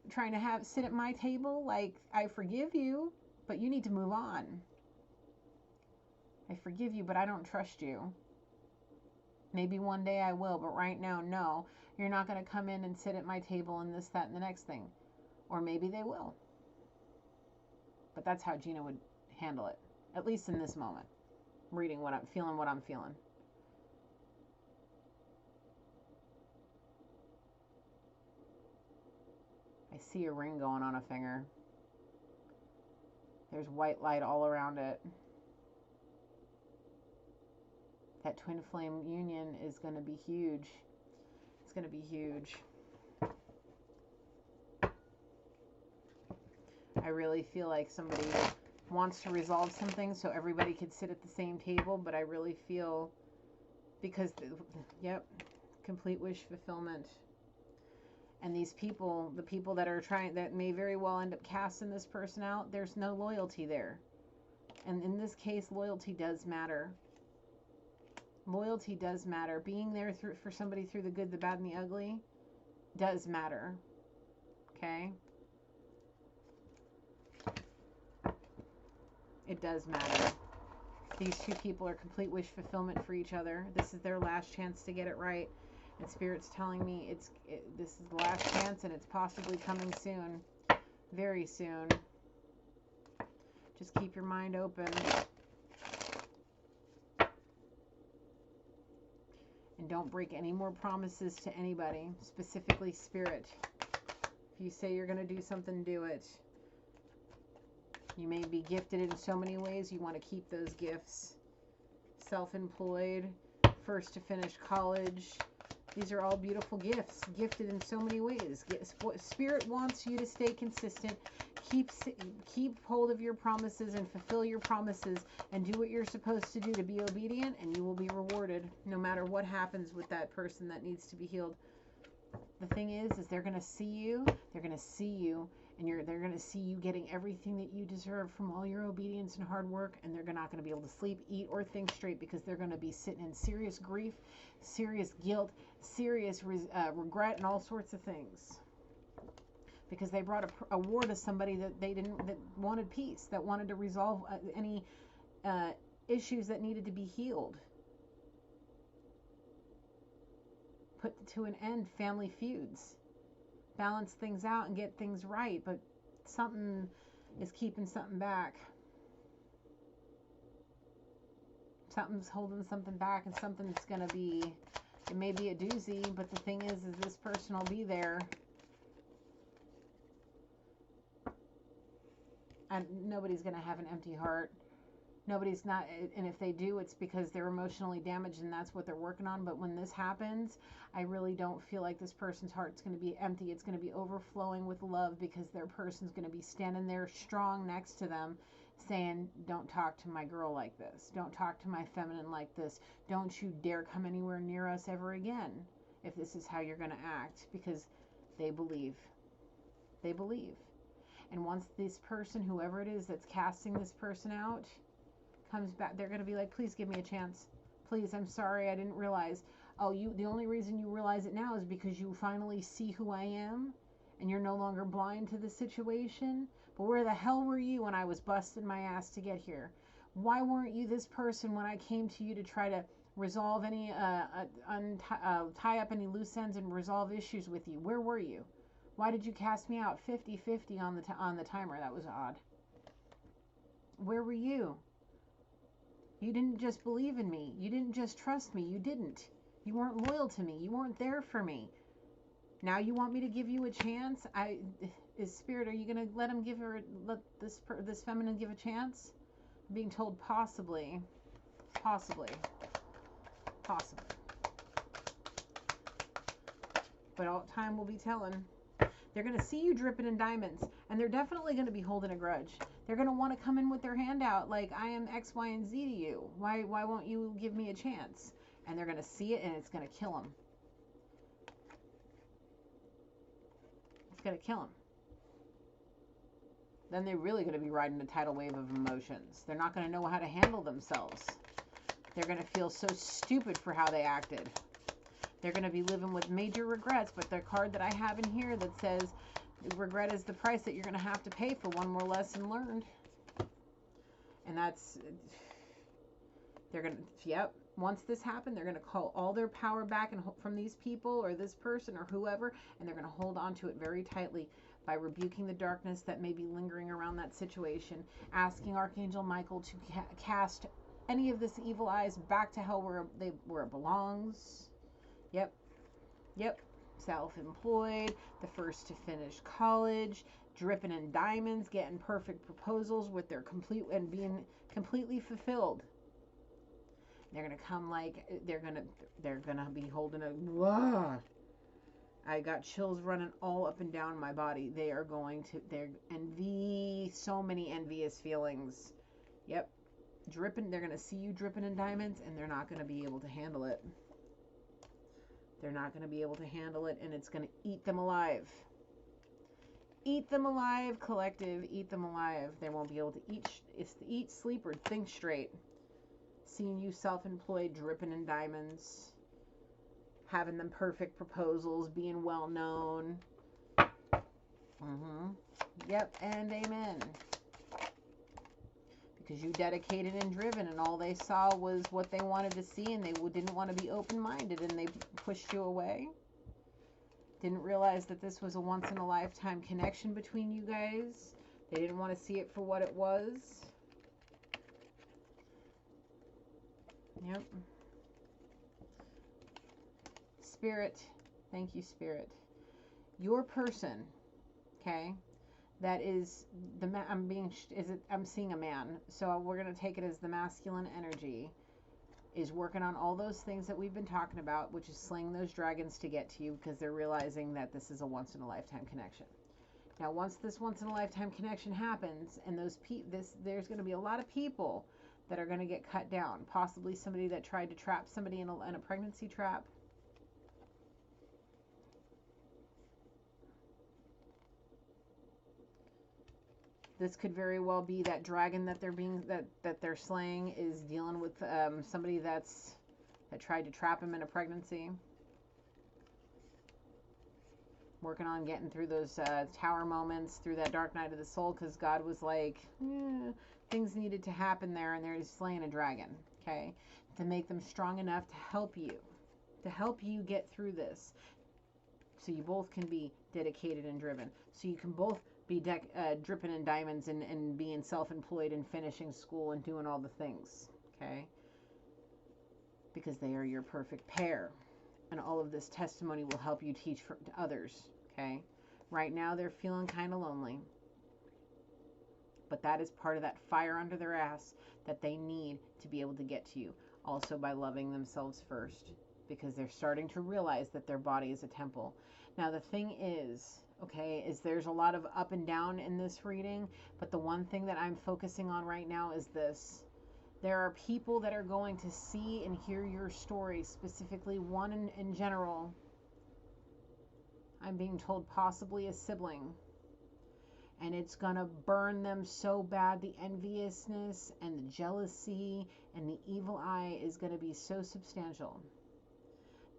trying to sit at my table? Like, I forgive you, but you need to move on. I forgive you, but I don't trust you. Maybe one day I will, but right now, no. You're not going to come in and sit at my table and this, that, and the next thing. Or maybe they will. But that's how Gina would handle it, at least in this moment. Reading what I'm feeling. I see a ring going on a finger. There's white light all around it. That twin flame union is going to be huge. It's going to be huge. I really feel like somebody wants to resolve something so everybody could sit at the same table, but I really feel, because, complete wish fulfillment. And these people, the people that are that may very well end up casting this person out, there's no loyalty there. And in this case, loyalty does matter. Loyalty does matter. Being there for somebody through the good, the bad, and the ugly does matter. Okay? It does matter. These two people are complete wish fulfillment for each other. This is their last chance to get it right. And Spirit's telling me this is the last chance, and it's possibly coming soon. Very soon. Just keep your mind open. And don't break any more promises to anybody, specifically Spirit. If you say you're going to do something, do it. You may be gifted in so many ways. You want to keep those gifts. Self-employed, first to finish college. These are all beautiful gifts, gifted in so many ways. Spirit wants you to stay consistent. Keep hold of your promises and fulfill your promises and do what you're supposed to do to be obedient, and you will be rewarded no matter what happens with that person that needs to be healed. The thing is they're going to see you. They're going to see you, and they're going to see you getting everything that you deserve from all your obedience and hard work, and they're not going to be able to sleep, eat, or think straight, because they're going to be sitting in serious grief, serious guilt, serious regret, and all sorts of things. Because they brought a war to somebody that that wanted peace, that wanted to resolve any issues that needed to be healed. Put to an end family feuds. Balance things out and get things right, but something is keeping something back. Something's holding something back, and something's going to be, it may be a doozy, but the thing is this person will be there. And nobody's going to have an empty heart. Nobody's not, and if they do, it's because they're emotionally damaged and that's what they're working on. But when this happens, I really don't feel like this person's heart's going to be empty. It's going to be overflowing with love, because their person's going to be standing there strong next to them saying, don't talk to my girl like this. Don't talk to my feminine like this. Don't you dare come anywhere near us ever again if this is how you're going to act, because they believe. They believe. And once this person, whoever it is that's casting this person out, comes back, they're going to be like, please give me a chance. Please, I'm sorry, I didn't realize. Oh, the only reason you realize it now is because you finally see who I am and you're no longer blind to the situation. But where the hell were you when I was busting my ass to get here? Why weren't you this person when I came to you to try to resolve any, tie up any loose ends and resolve issues with you? Where were you? Why did you cast me out 50-50 on the timer? That was odd. Where were you? You didn't just believe in me. You didn't just trust me. You didn't. You weren't loyal to me. You weren't there for me. Now you want me to give you a chance? Spirit, are you going to let this feminine give a chance? I'm being told possibly. Possibly. But all time will be telling. They're going to see you dripping in diamonds, and they're definitely going to be holding a grudge. They're going to want to come in with their hand out like, I am X, Y, and Z to you. Why won't you give me a chance? And they're going to see it, and it's going to kill them. It's going to kill them. Then they're really going to be riding a tidal wave of emotions. They're not going to know how to handle themselves. They're going to feel so stupid for how they acted. They're going to be living with major regrets, but the card that I have in here that says, regret is the price that you're going to have to pay for one more lesson learned. And that's, they're going to, yep. Once this happens, they're going to call all their power back and from these people or this person or whoever, and they're going to hold on to it very tightly by rebuking the darkness that may be lingering around that situation, asking Archangel Michael to cast any of this evil eyes back to hell where it belongs. Yep. Self-employed, the first to finish college, dripping in diamonds, getting perfect proposals with their being completely fulfilled. They're gonna come like they're gonna be holding a. Whoa. I got chills running all up and down my body. They're so many envious feelings. Yep, dripping. They're gonna see you dripping in diamonds, and they're not gonna be able to handle it. They're not going to be able to handle it, and it's going to eat them alive. Eat them alive, collective. Eat them alive. They won't be able to eat, sleep, or think straight. Seeing you self-employed, dripping in diamonds, having them perfect proposals, being well known. Yep, and amen. Because you dedicated and driven, and all they saw was what they wanted to see, and they didn't want to be open-minded, and they pushed you away. Didn't realize that this was a once-in-a-lifetime connection between you guys. They didn't want to see it for what it was. Yep. Spirit, thank you, Spirit. Your person, okay? That is I'm seeing a man, so we're going to take it as the masculine energy is working on all those things that we've been talking about, which is slaying those dragons to get to you, because they're realizing that this is a once-in-a-lifetime connection. Now, once this once-in-a-lifetime connection happens, and there's going to be a lot of people that are going to get cut down, possibly somebody that tried to trap somebody in a pregnancy trap. This could very well be that dragon that they're slaying is dealing with somebody that tried to trap him in a pregnancy. Working on getting through those tower moments, through that dark night of the soul, because God was like, things needed to happen there, and they're slaying a dragon, okay, to make them strong enough to help you get through this, so you both can be dedicated and driven, so you can both be dripping in diamonds and being self-employed and finishing school and doing all the things, okay? because they are your perfect pair. And all of this testimony will help you teach for others, okay? Right now they're feeling kind of lonely. But that is part of that fire under their ass that they need to be able to get to you. Also by loving themselves first, because they're starting to realize that their body is a temple. Now the thing is, okay, is there's a lot of up and down in this reading, but the one thing that I'm focusing on right now is this. There are people that are going to see and hear your story, specifically one in general. I'm being told possibly a sibling. And it's going to burn them so bad. The enviousness and the jealousy and the evil eye is going to be so substantial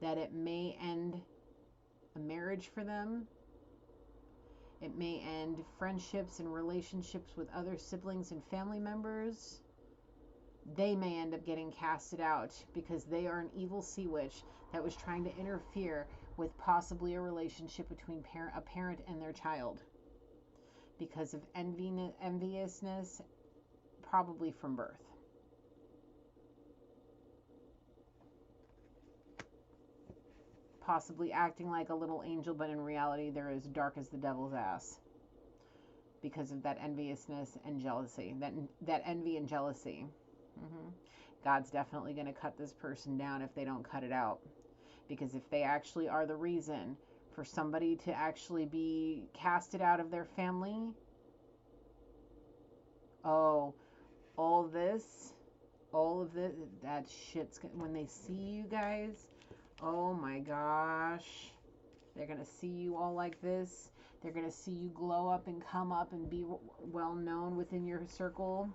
that it may end a marriage for them. It may end friendships and relationships with other siblings and family members. They may end up getting casted out because they are an evil sea witch that was trying to interfere with possibly a relationship between a parent and their child because of enviousness, probably from birth. Possibly acting like a little angel, but in reality they're as dark as the devil's ass because of that enviousness and jealousy, that envy and jealousy. God's definitely going to cut this person down if they don't cut it out. Because if they actually are the reason for somebody to actually be casted out of their family, all of this, that shit's, when they see you guys, oh my gosh, they're going to see you all like this. They're going to see you glow up and come up and be well known within your circle.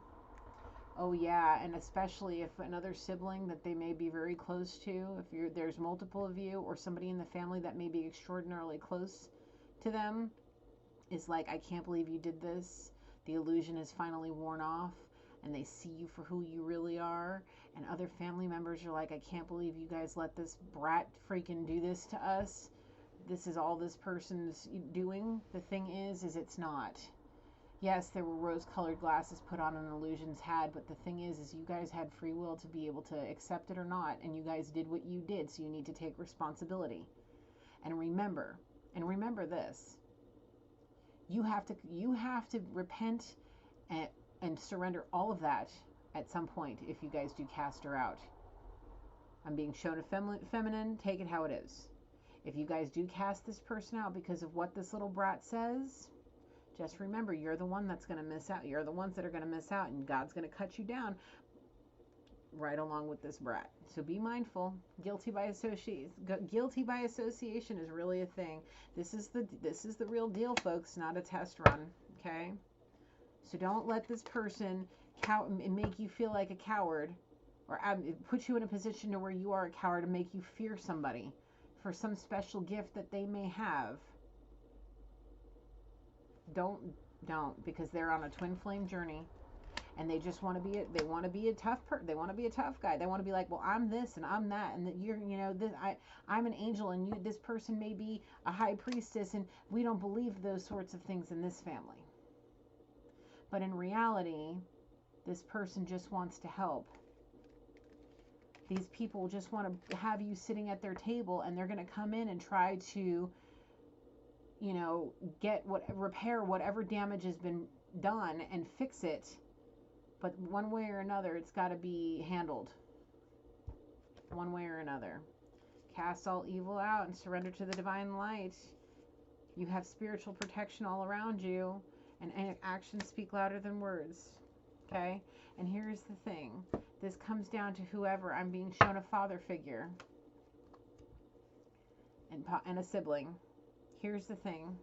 Oh yeah, and especially if another sibling that they may be very close to, if there's multiple of you, or somebody in the family that may be extraordinarily close to them, is like, I can't believe you did this. The illusion is finally worn off, and they see you for who you really are. And other family members are like, I can't believe you guys let this brat freaking do this to us. This is all this person's doing. The thing is it's not. Yes, there were rose-colored glasses put on an illusion's head, but the thing is you guys had free will to be able to accept it or not, and you guys did what you did, so you need to take responsibility. And remember this. You have to repent and surrender all of that at some point if you guys do cast her out. I'm being shown a feminine, take it how it is. If you guys do cast this person out because of what this little brat says, just remember, you're the one that's going to miss out. You're the ones that are going to miss out, and God's going to cut you down right along with this brat. So be mindful. Guilty by association is really a thing. This is the real deal, folks, not a test run, okay? So don't let this person make you feel like a coward, or put you in a position to where you are a coward and make you fear somebody for some special gift that they may have. Don't, because they're on a twin flame journey, and they just want to be a tough they want to be a tough guy. They want to be like, well, I'm this and I'm that, and that I'm an angel, and this person may be a high priestess, and we don't believe those sorts of things in this family. But in reality, this person just wants to help. These people just want to have you sitting at their table, and they're going to come in and try to repair whatever damage has been done and fix it. But one way or another, it's got to be handled. One way or another. Cast all evil out and surrender to the divine light. You have spiritual protection all around you, and actions speak louder than words. Okay? And here's the thing. This comes down to whoever. I'm being shown a father figure and a sibling. Here's the thing.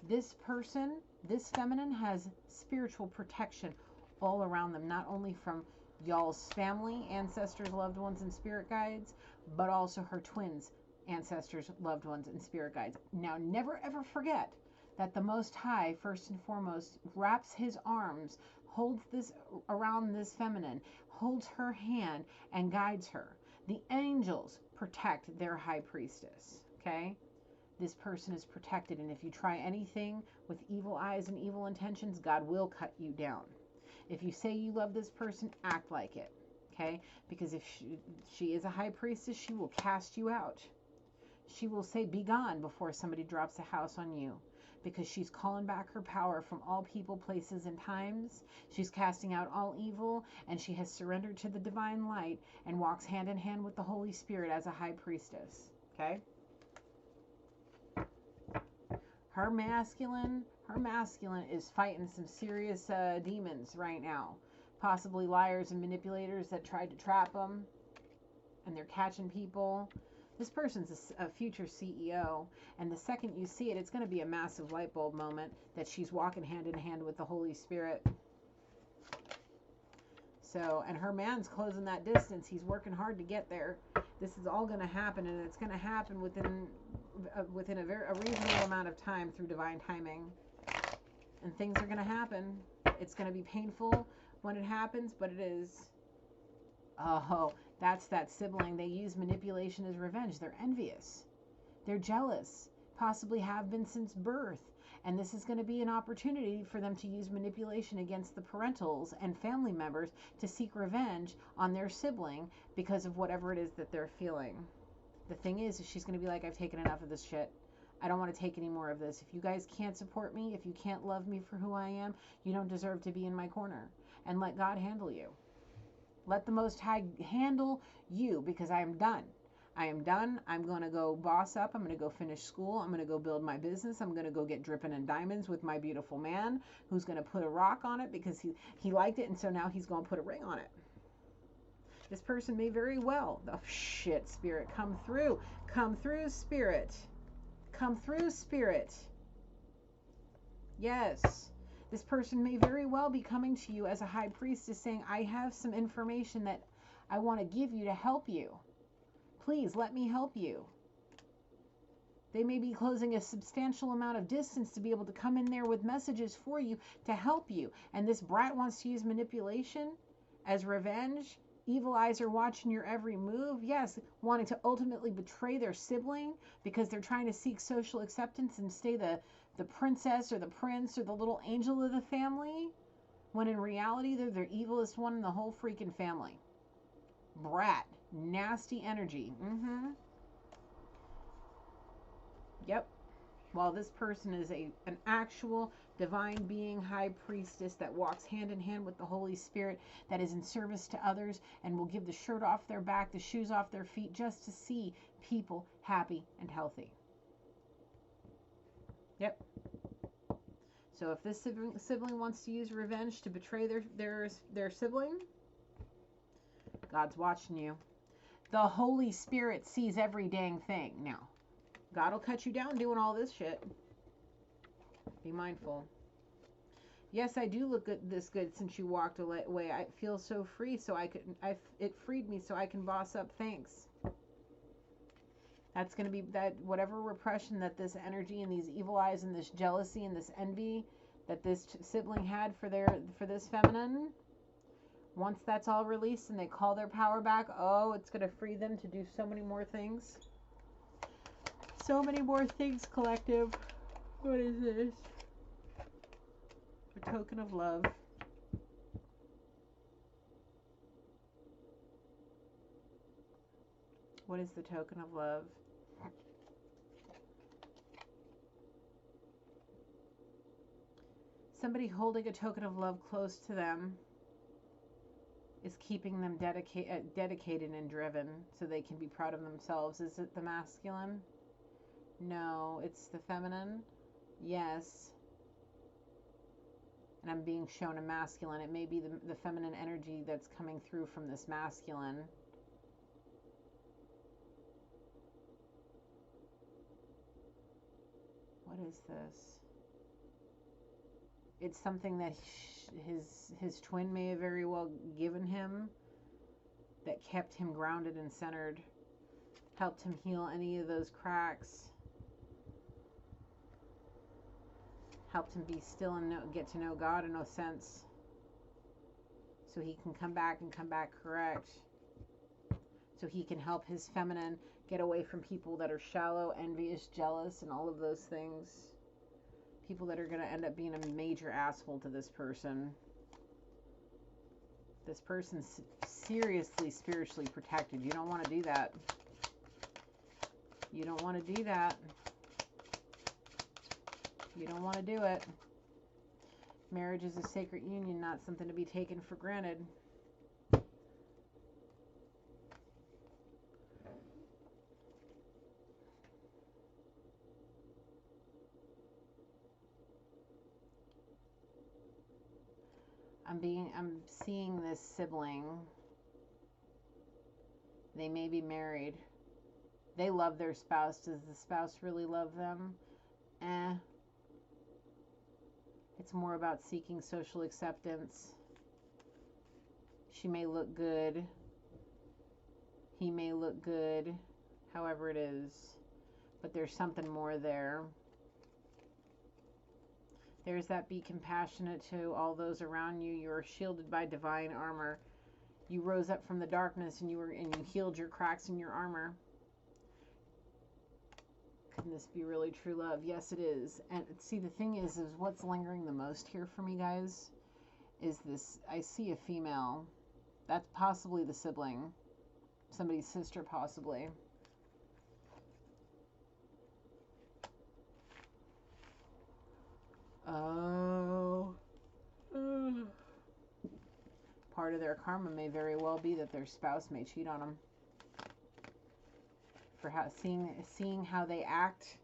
This person, this feminine, has spiritual protection all around them, not only from y'all's family, ancestors, loved ones, and spirit guides, but also her twins, ancestors, loved ones, and spirit guides. Now, never ever forget that the Most High, first and foremost, wraps his arms, holds this around this feminine, holds her hand, and guides her. The angels protect their high priestess, okay? This person is protected, and if you try anything with evil eyes and evil intentions, God will cut you down. If you say you love this person, act like it, Okay? Because if she is a high priestess, she will cast you out. She will say, "Be gone," before somebody drops a house on you. Because she's calling back her power from all people, places, and times. She's casting out all evil, and she has surrendered to the divine light and walks hand in hand with the Holy Spirit as a high priestess. Okay? Her masculine is fighting some serious demons right now. Possibly liars and manipulators that tried to trap them, and they're catching people. This person's a future CEO, and the second you see it, it's going to be a massive light bulb moment that she's walking hand in hand with the Holy Spirit. So, and her man's closing that distance. He's working hard to get there. This is all going to happen, and it's going to happen within a reasonable amount of time through divine timing. And things are going to happen. It's going to be painful when it happens, but it is. Oh, that's that sibling. They use manipulation as revenge. They're envious. They're jealous. Possibly have been since birth. And this is going to be an opportunity for them to use manipulation against the parentals and family members to seek revenge on their sibling because of whatever it is that they're feeling. The thing is she's going to be like, "I've taken enough of this shit. I don't want to take any more of this. If you guys can't support me, if you can't love me for who I am, you don't deserve to be in my corner. And let God handle you. Let the Most High handle you, because I am done. I am done. I'm going to go boss up. I'm going to go finish school. I'm going to go build my business. I'm going to go get dripping in diamonds with my beautiful man who's going to put a rock on it because he liked it, and so now he's going to put a ring on it." This person may very well, oh shit, Spirit, come through. Come through, Spirit. Come through, Spirit. Yes. This person may very well be coming to you as a high priestess saying, "I have some information that I want to give you to help you. Please let me help you." They may be closing a substantial amount of distance to be able to come in there with messages for you to help you. And this brat wants to use manipulation as revenge. Evil eyes are watching your every move. Yes, wanting to ultimately betray their sibling because they're trying to seek social acceptance and stay the princess or the prince or the little angel of the family, when in reality they're the evilest one in the whole freaking family. Brat. Nasty energy. Yep. While this person is an actual divine being, high priestess that walks hand in hand with the Holy Spirit, that is in service to others and will give the shirt off their back, the shoes off their feet, just to see people happy and healthy. Yep. So if this sibling wants to use revenge to betray their sibling, God's watching you. The Holy Spirit sees every dang thing. Now, God will cut you down doing all this shit. Be mindful. Yes, I do look this good since you walked away. I feel so free, so it freed me so I can boss up. Thanks. That's going to be that whatever repression that this energy and these evil eyes and this jealousy and this envy that this sibling had for this feminine. Once that's all released and they call their power back, oh, it's going to free them to do so many more things. So many more things, collective. What is this? A token of love. What is the token of love? Somebody holding a token of love close to them is keeping them dedicated and driven so they can be proud of themselves. Is it the masculine? No, it's the feminine. Yes. And I'm being shown a masculine. It may be the feminine energy that's coming through from this masculine. What is this? It's something that his twin may have very well given him that kept him grounded and centered, helped him heal any of those cracks, helped him be still and get to know God in a sense, so he can come back correct, so he can help his feminine get away from people that are shallow, envious, jealous, and all of those things. People that are going to end up being a major asshole to this person. This person's seriously spiritually protected. You don't want to do that. You don't want to do that. You don't want to do it. Marriage is a sacred union, not something to be taken for granted. I'm seeing this sibling. They may be married. They love their spouse. Does the spouse really love them? It's more about seeking social acceptance. She may look good. He may look good. However it is. But there's something more there. There's that be compassionate to all those around you. You are shielded by divine armor. You rose up from the darkness and you healed your cracks in your armor. Can this be really true love? Yes, it is. And see, the thing is what's lingering the most here for me, guys, is this. I see a female. That's possibly the sibling. Somebody's sister, possibly. Oh. Part of their karma may very well be that their spouse may cheat on them. For how, seeing how they act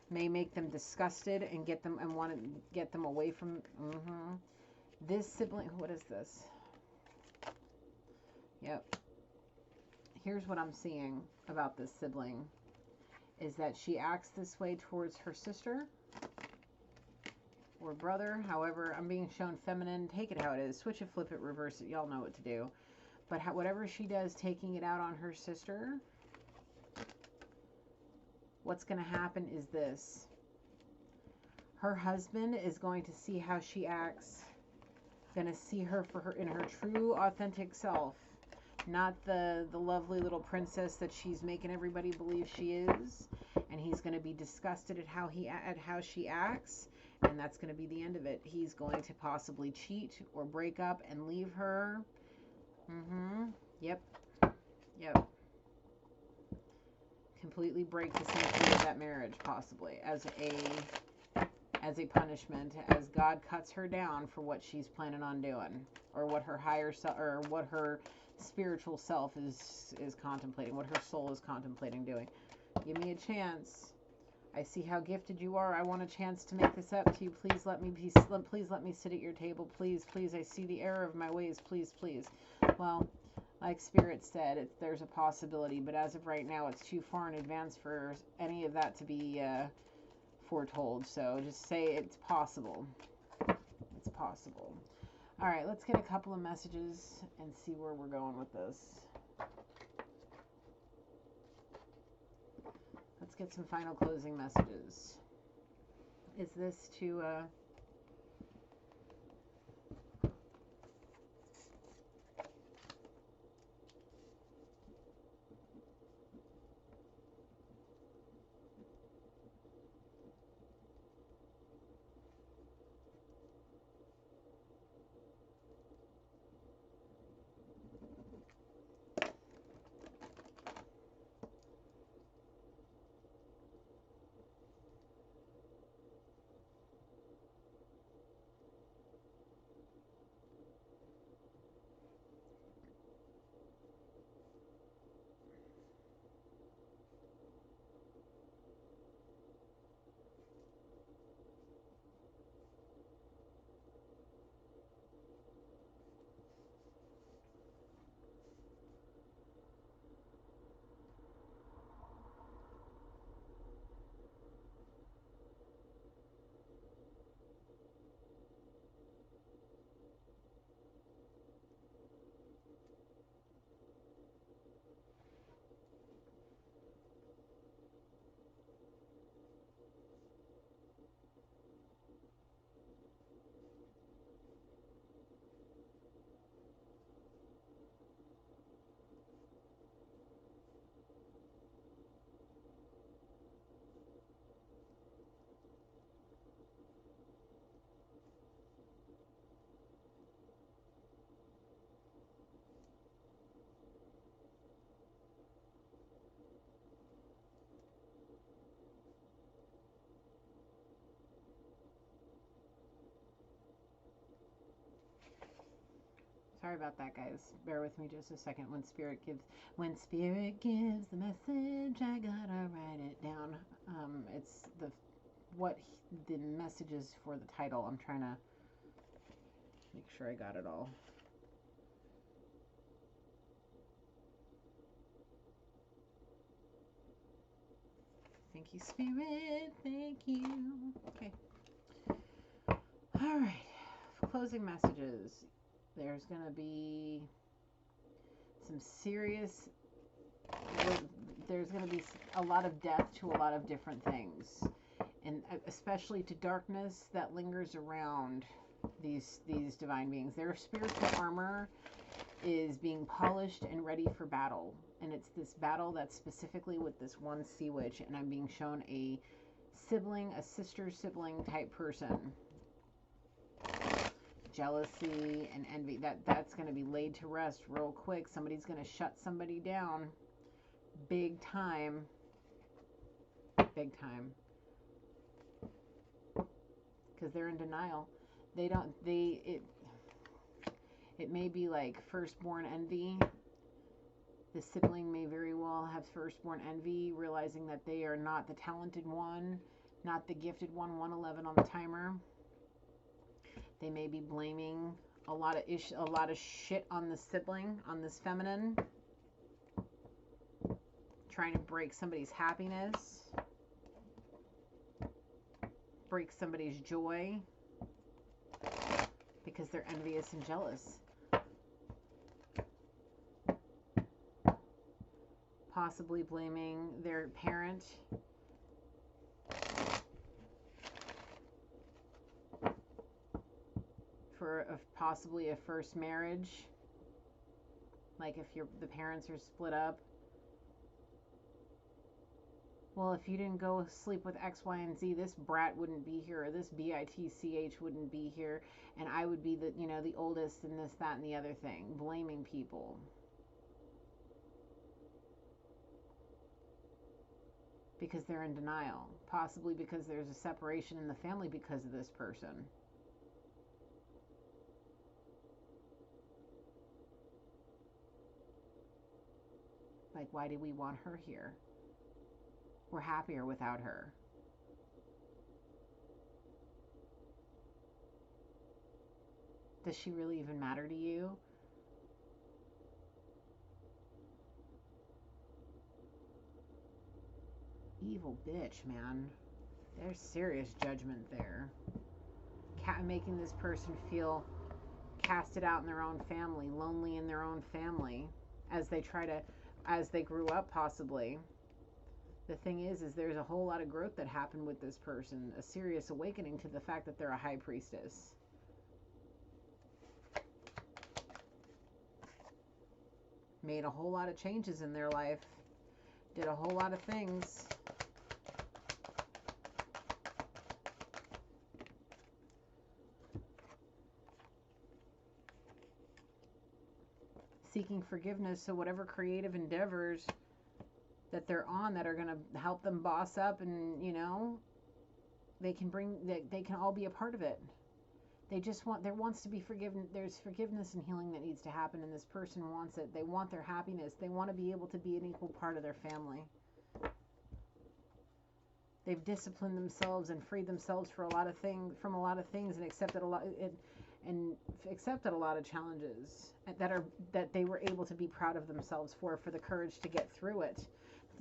may make them disgusted and want to get them away from. This sibling. What is this? Yep. Here's what I'm seeing about this sibling, is that she acts this way towards her sister or brother. However, I'm being shown feminine. Take it how it is. Switch it, flip it, reverse it. Y'all know what to do. But whatever she does, taking it out on her sister, what's going to happen is this. Her husband is going to see how she acts. Going to see her in her true, authentic self. Not the lovely little princess that she's making everybody believe she is. And he's going to be disgusted at how she acts. And that's going to be the end of it. He's going to possibly cheat or break up and leave her. Yep. Completely break the sanctity of that marriage, possibly, as a punishment, as God cuts her down for what she's planning on doing, or what her higher self, or what her spiritual self is contemplating, what her soul is contemplating doing. Give me a chance. I see how gifted you are. I want a chance to make this up to you. Please let me sit at your table. Please. I see the error of my ways. Please. Well, like Spirit said, there's a possibility, but as of right now, it's too far in advance for any of that to be foretold. So just say it's possible. It's possible. All right, let's get a couple of messages and see where we're going with this. Let's get some final closing messages. Is this to Sorry about that, guys. Bear with me just a second. When spirit gives the message, I gotta write it down. It's the message is for the title. I'm trying to make sure I got it all. Thank you, Spirit. Thank you. Okay. All right. Closing messages. There's going to be some serious... There's going to be a lot of death to a lot of different things. And especially to darkness that lingers around these divine beings. Their spiritual armor is being polished and ready for battle. And it's this battle that's specifically with this one sea witch, and I'm being shown a sister sibling type person. Jealousy and envy, that's going to be laid to rest real quick. Somebody's going to shut somebody down big time. Because they're in denial. It may be like firstborn envy. The sibling may very well have firstborn envy, realizing that they are not the talented one, not the gifted one. 111 on the timer. They may be blaming a lot of shit on the sibling, on this feminine, trying to break somebody's happiness, break somebody's joy, because they're envious and jealous. Possibly blaming their parent. For possibly a first marriage. Like if the parents are split up. Well, if you didn't go sleep with X, Y, and Z, this brat wouldn't be here, or this bitch wouldn't be here, and I would be the oldest, and this, that, and the other thing. Blaming people. Because they're in denial. Possibly because there's a separation in the family because of this person. Like, why do we want her here? We're happier without her. Does she really even matter to you? Evil bitch, man. There's serious judgment there. Making this person feel casted out in their own family, lonely in their own family, as they grew up, possibly. The thing is there's a whole lot of growth that happened with this person, a serious awakening to the fact that they're a high priestess. Made a whole lot of changes in their life, did a whole lot of things. Seeking forgiveness, so whatever creative endeavors that they're on that are going to help them boss up, and they can all be a part of it. There wants to be forgiven. There's forgiveness and healing that needs to happen, and this person wants it. They want their happiness. They want to be able to be an equal part of their family. They've disciplined themselves and freed themselves from a lot of things, and accepted a lot of challenges that they were able to be proud of themselves for the courage to get through it,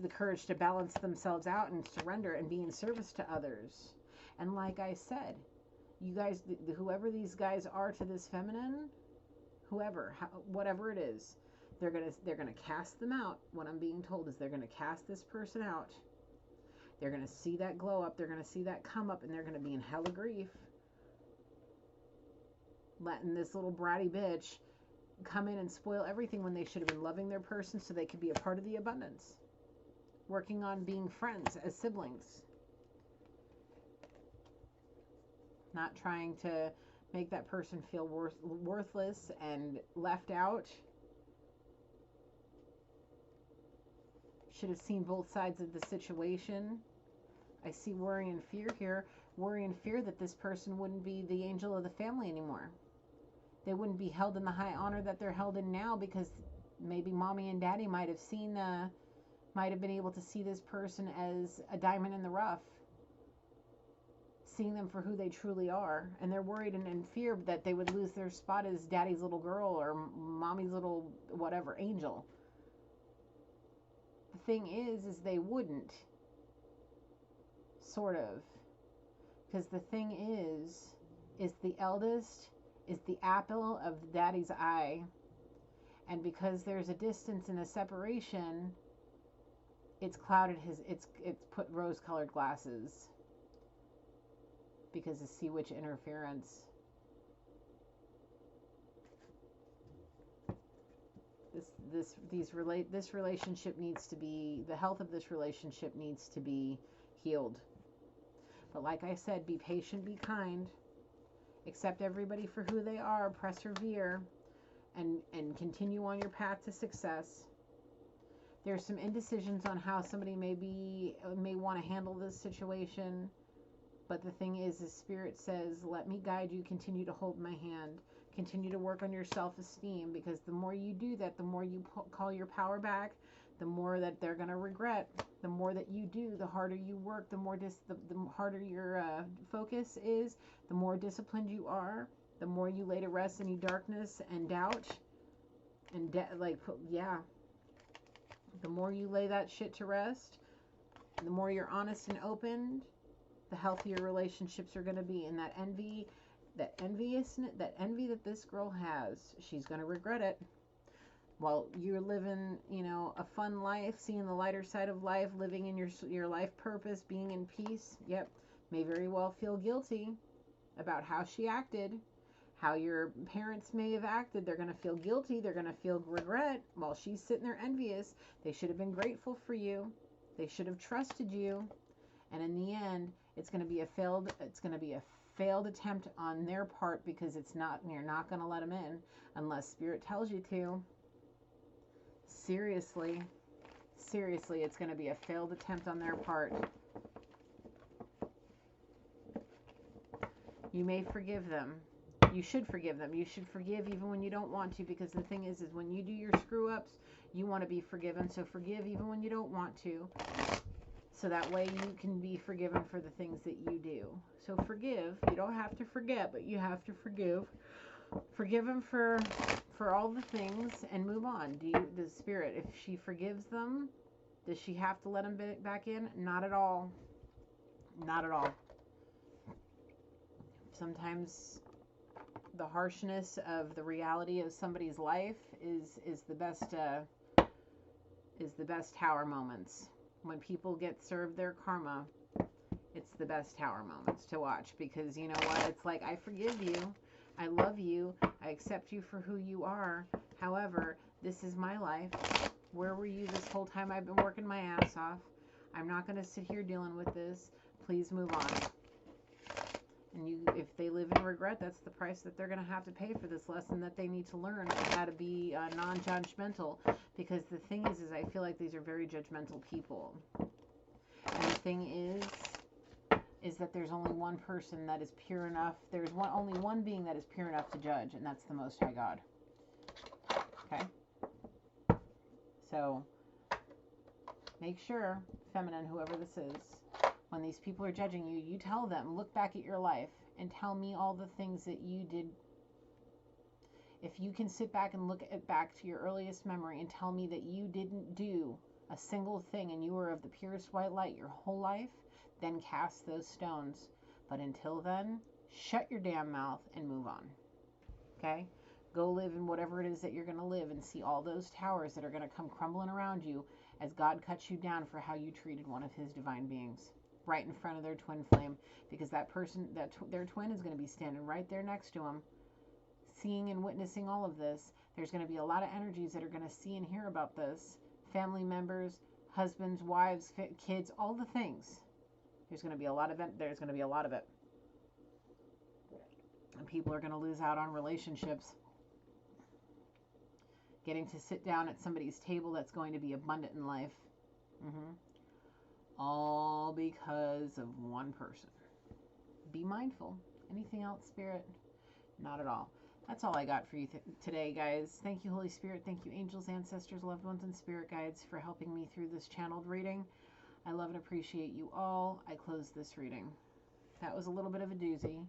the courage to balance themselves out and surrender and be in service to others. And like I said, you guys, whoever these guys are to this feminine, whatever it is, they're gonna cast them out. What I'm being told is they're gonna cast this person out. They're gonna see that glow up. They're gonna see that come up, and they're gonna be in hella grief, letting this little bratty bitch come in and spoil everything when they should have been loving their person so they could be a part of the abundance. Working on being friends as siblings. Not trying to make that person feel worthless and left out. Should have seen both sides of the situation. I see worry and fear here. Worry and fear that this person wouldn't be the angel of the family anymore. they wouldn't be held in the high honor that they're held in now, because maybe mommy and daddy might have been able to see this person as a diamond in the rough, seeing them for who they truly are, and they're worried and in fear that they would lose their spot as daddy's little girl or mommy's little whatever angel. The thing is they wouldn't, sort of, because the thing is the eldest is the apple of daddy's eye, and because there's a distance and a separation, it's clouded it's put rose-colored glasses because of sea witch interference. This relationship needs to be, the health of this relationship needs to be healed. But like I said, be patient, be kind, accept everybody for who they are, persevere, and continue on your path to success. There's some indecisions on how somebody may want to handle this situation, but the thing is, the Spirit says, let me guide you, continue to hold my hand, continue to work on your self-esteem, because the more you do that, the more you call your power back, the more that they're going to regret. The more that you do, the harder you work, the harder your focus is, the more disciplined you are, the more you lay to rest any darkness and doubt and the more you lay that shit to rest, the more you're honest and open, the healthier relationships are going to be. And that envy that this girl has, she's going to regret it. While you're living, a fun life, seeing the lighter side of life, living in your life purpose, being in peace, may very well feel guilty about how she acted, how your parents may have acted. They're going to feel guilty. They're going to feel regret while she's sitting there envious. They should have been grateful for you. They should have trusted you. And in the end, it's going to be a failed attempt on their part, because you're not going to let them in unless Spirit tells you to. Seriously, it's going to be a failed attempt on their part. You may forgive them. You should forgive them. You should forgive even when you don't want to, because the thing is when you do your screw-ups, you want to be forgiven. So forgive even when you don't want to, so that way you can be forgiven for the things that you do. So forgive. You don't have to forget, but you have to forgive. Forgive them for all the things and move on. The Spirit, if she forgives them, does she have to let them back in? Not at all. Not at all. Sometimes the harshness of the reality of somebody's life is the best tower moments. When people get served their karma, it's the best tower moments to watch, because you know what? It's like, I forgive you. I love you. I accept you for who you are. However, this is my life. Where were you this whole time I've been working my ass off? I'm not going to sit here dealing with this. Please move on. And if they live in regret, that's the price that they're going to have to pay for this lesson that they need to learn, how to be non-judgmental. Because the thing is I feel like these are very judgmental people. And the thing is that there's only one person that is pure enough. There's only one being that is pure enough to judge, and that's the Most High God. Okay? So, make sure, feminine, whoever this is, when these people are judging you, you tell them, look back at your life and tell me all the things that you did. If you can sit back and look back to your earliest memory and tell me that you didn't do a single thing and you were of the purest white light your whole life, then cast those stones. But until then, shut your damn mouth and move on. Okay? Go live in whatever it is that you're going to live, and see all those towers that are going to come crumbling around you as God cuts you down for how you treated one of his divine beings right in front of their twin flame, because that person, their twin is going to be standing right there next to them, seeing and witnessing all of this. There's going to be a lot of energies that are going to see and hear about this. Family members, husbands, wives, kids, all the things. There's going to be a lot of it. There's going to be a lot of it. And people are going to lose out on relationships. Getting to sit down at somebody's table that's going to be abundant in life. All because of one person. Be mindful. Anything else, Spirit? Not at all. That's all I got for you today, guys. Thank you, Holy Spirit. Thank you, angels, ancestors, loved ones, and spirit guides for helping me through this channeled reading. I love and appreciate you all. I close this reading. That was a little bit of a doozy.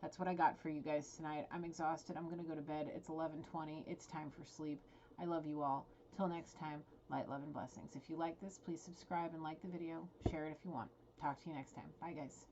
That's what I got for you guys tonight. I'm exhausted. I'm going to go to bed. It's 11:20. It's time for sleep. I love you all. Till next time, light, love, and blessings. If you like this, please subscribe and like the video. Share it if you want. Talk to you next time. Bye, guys.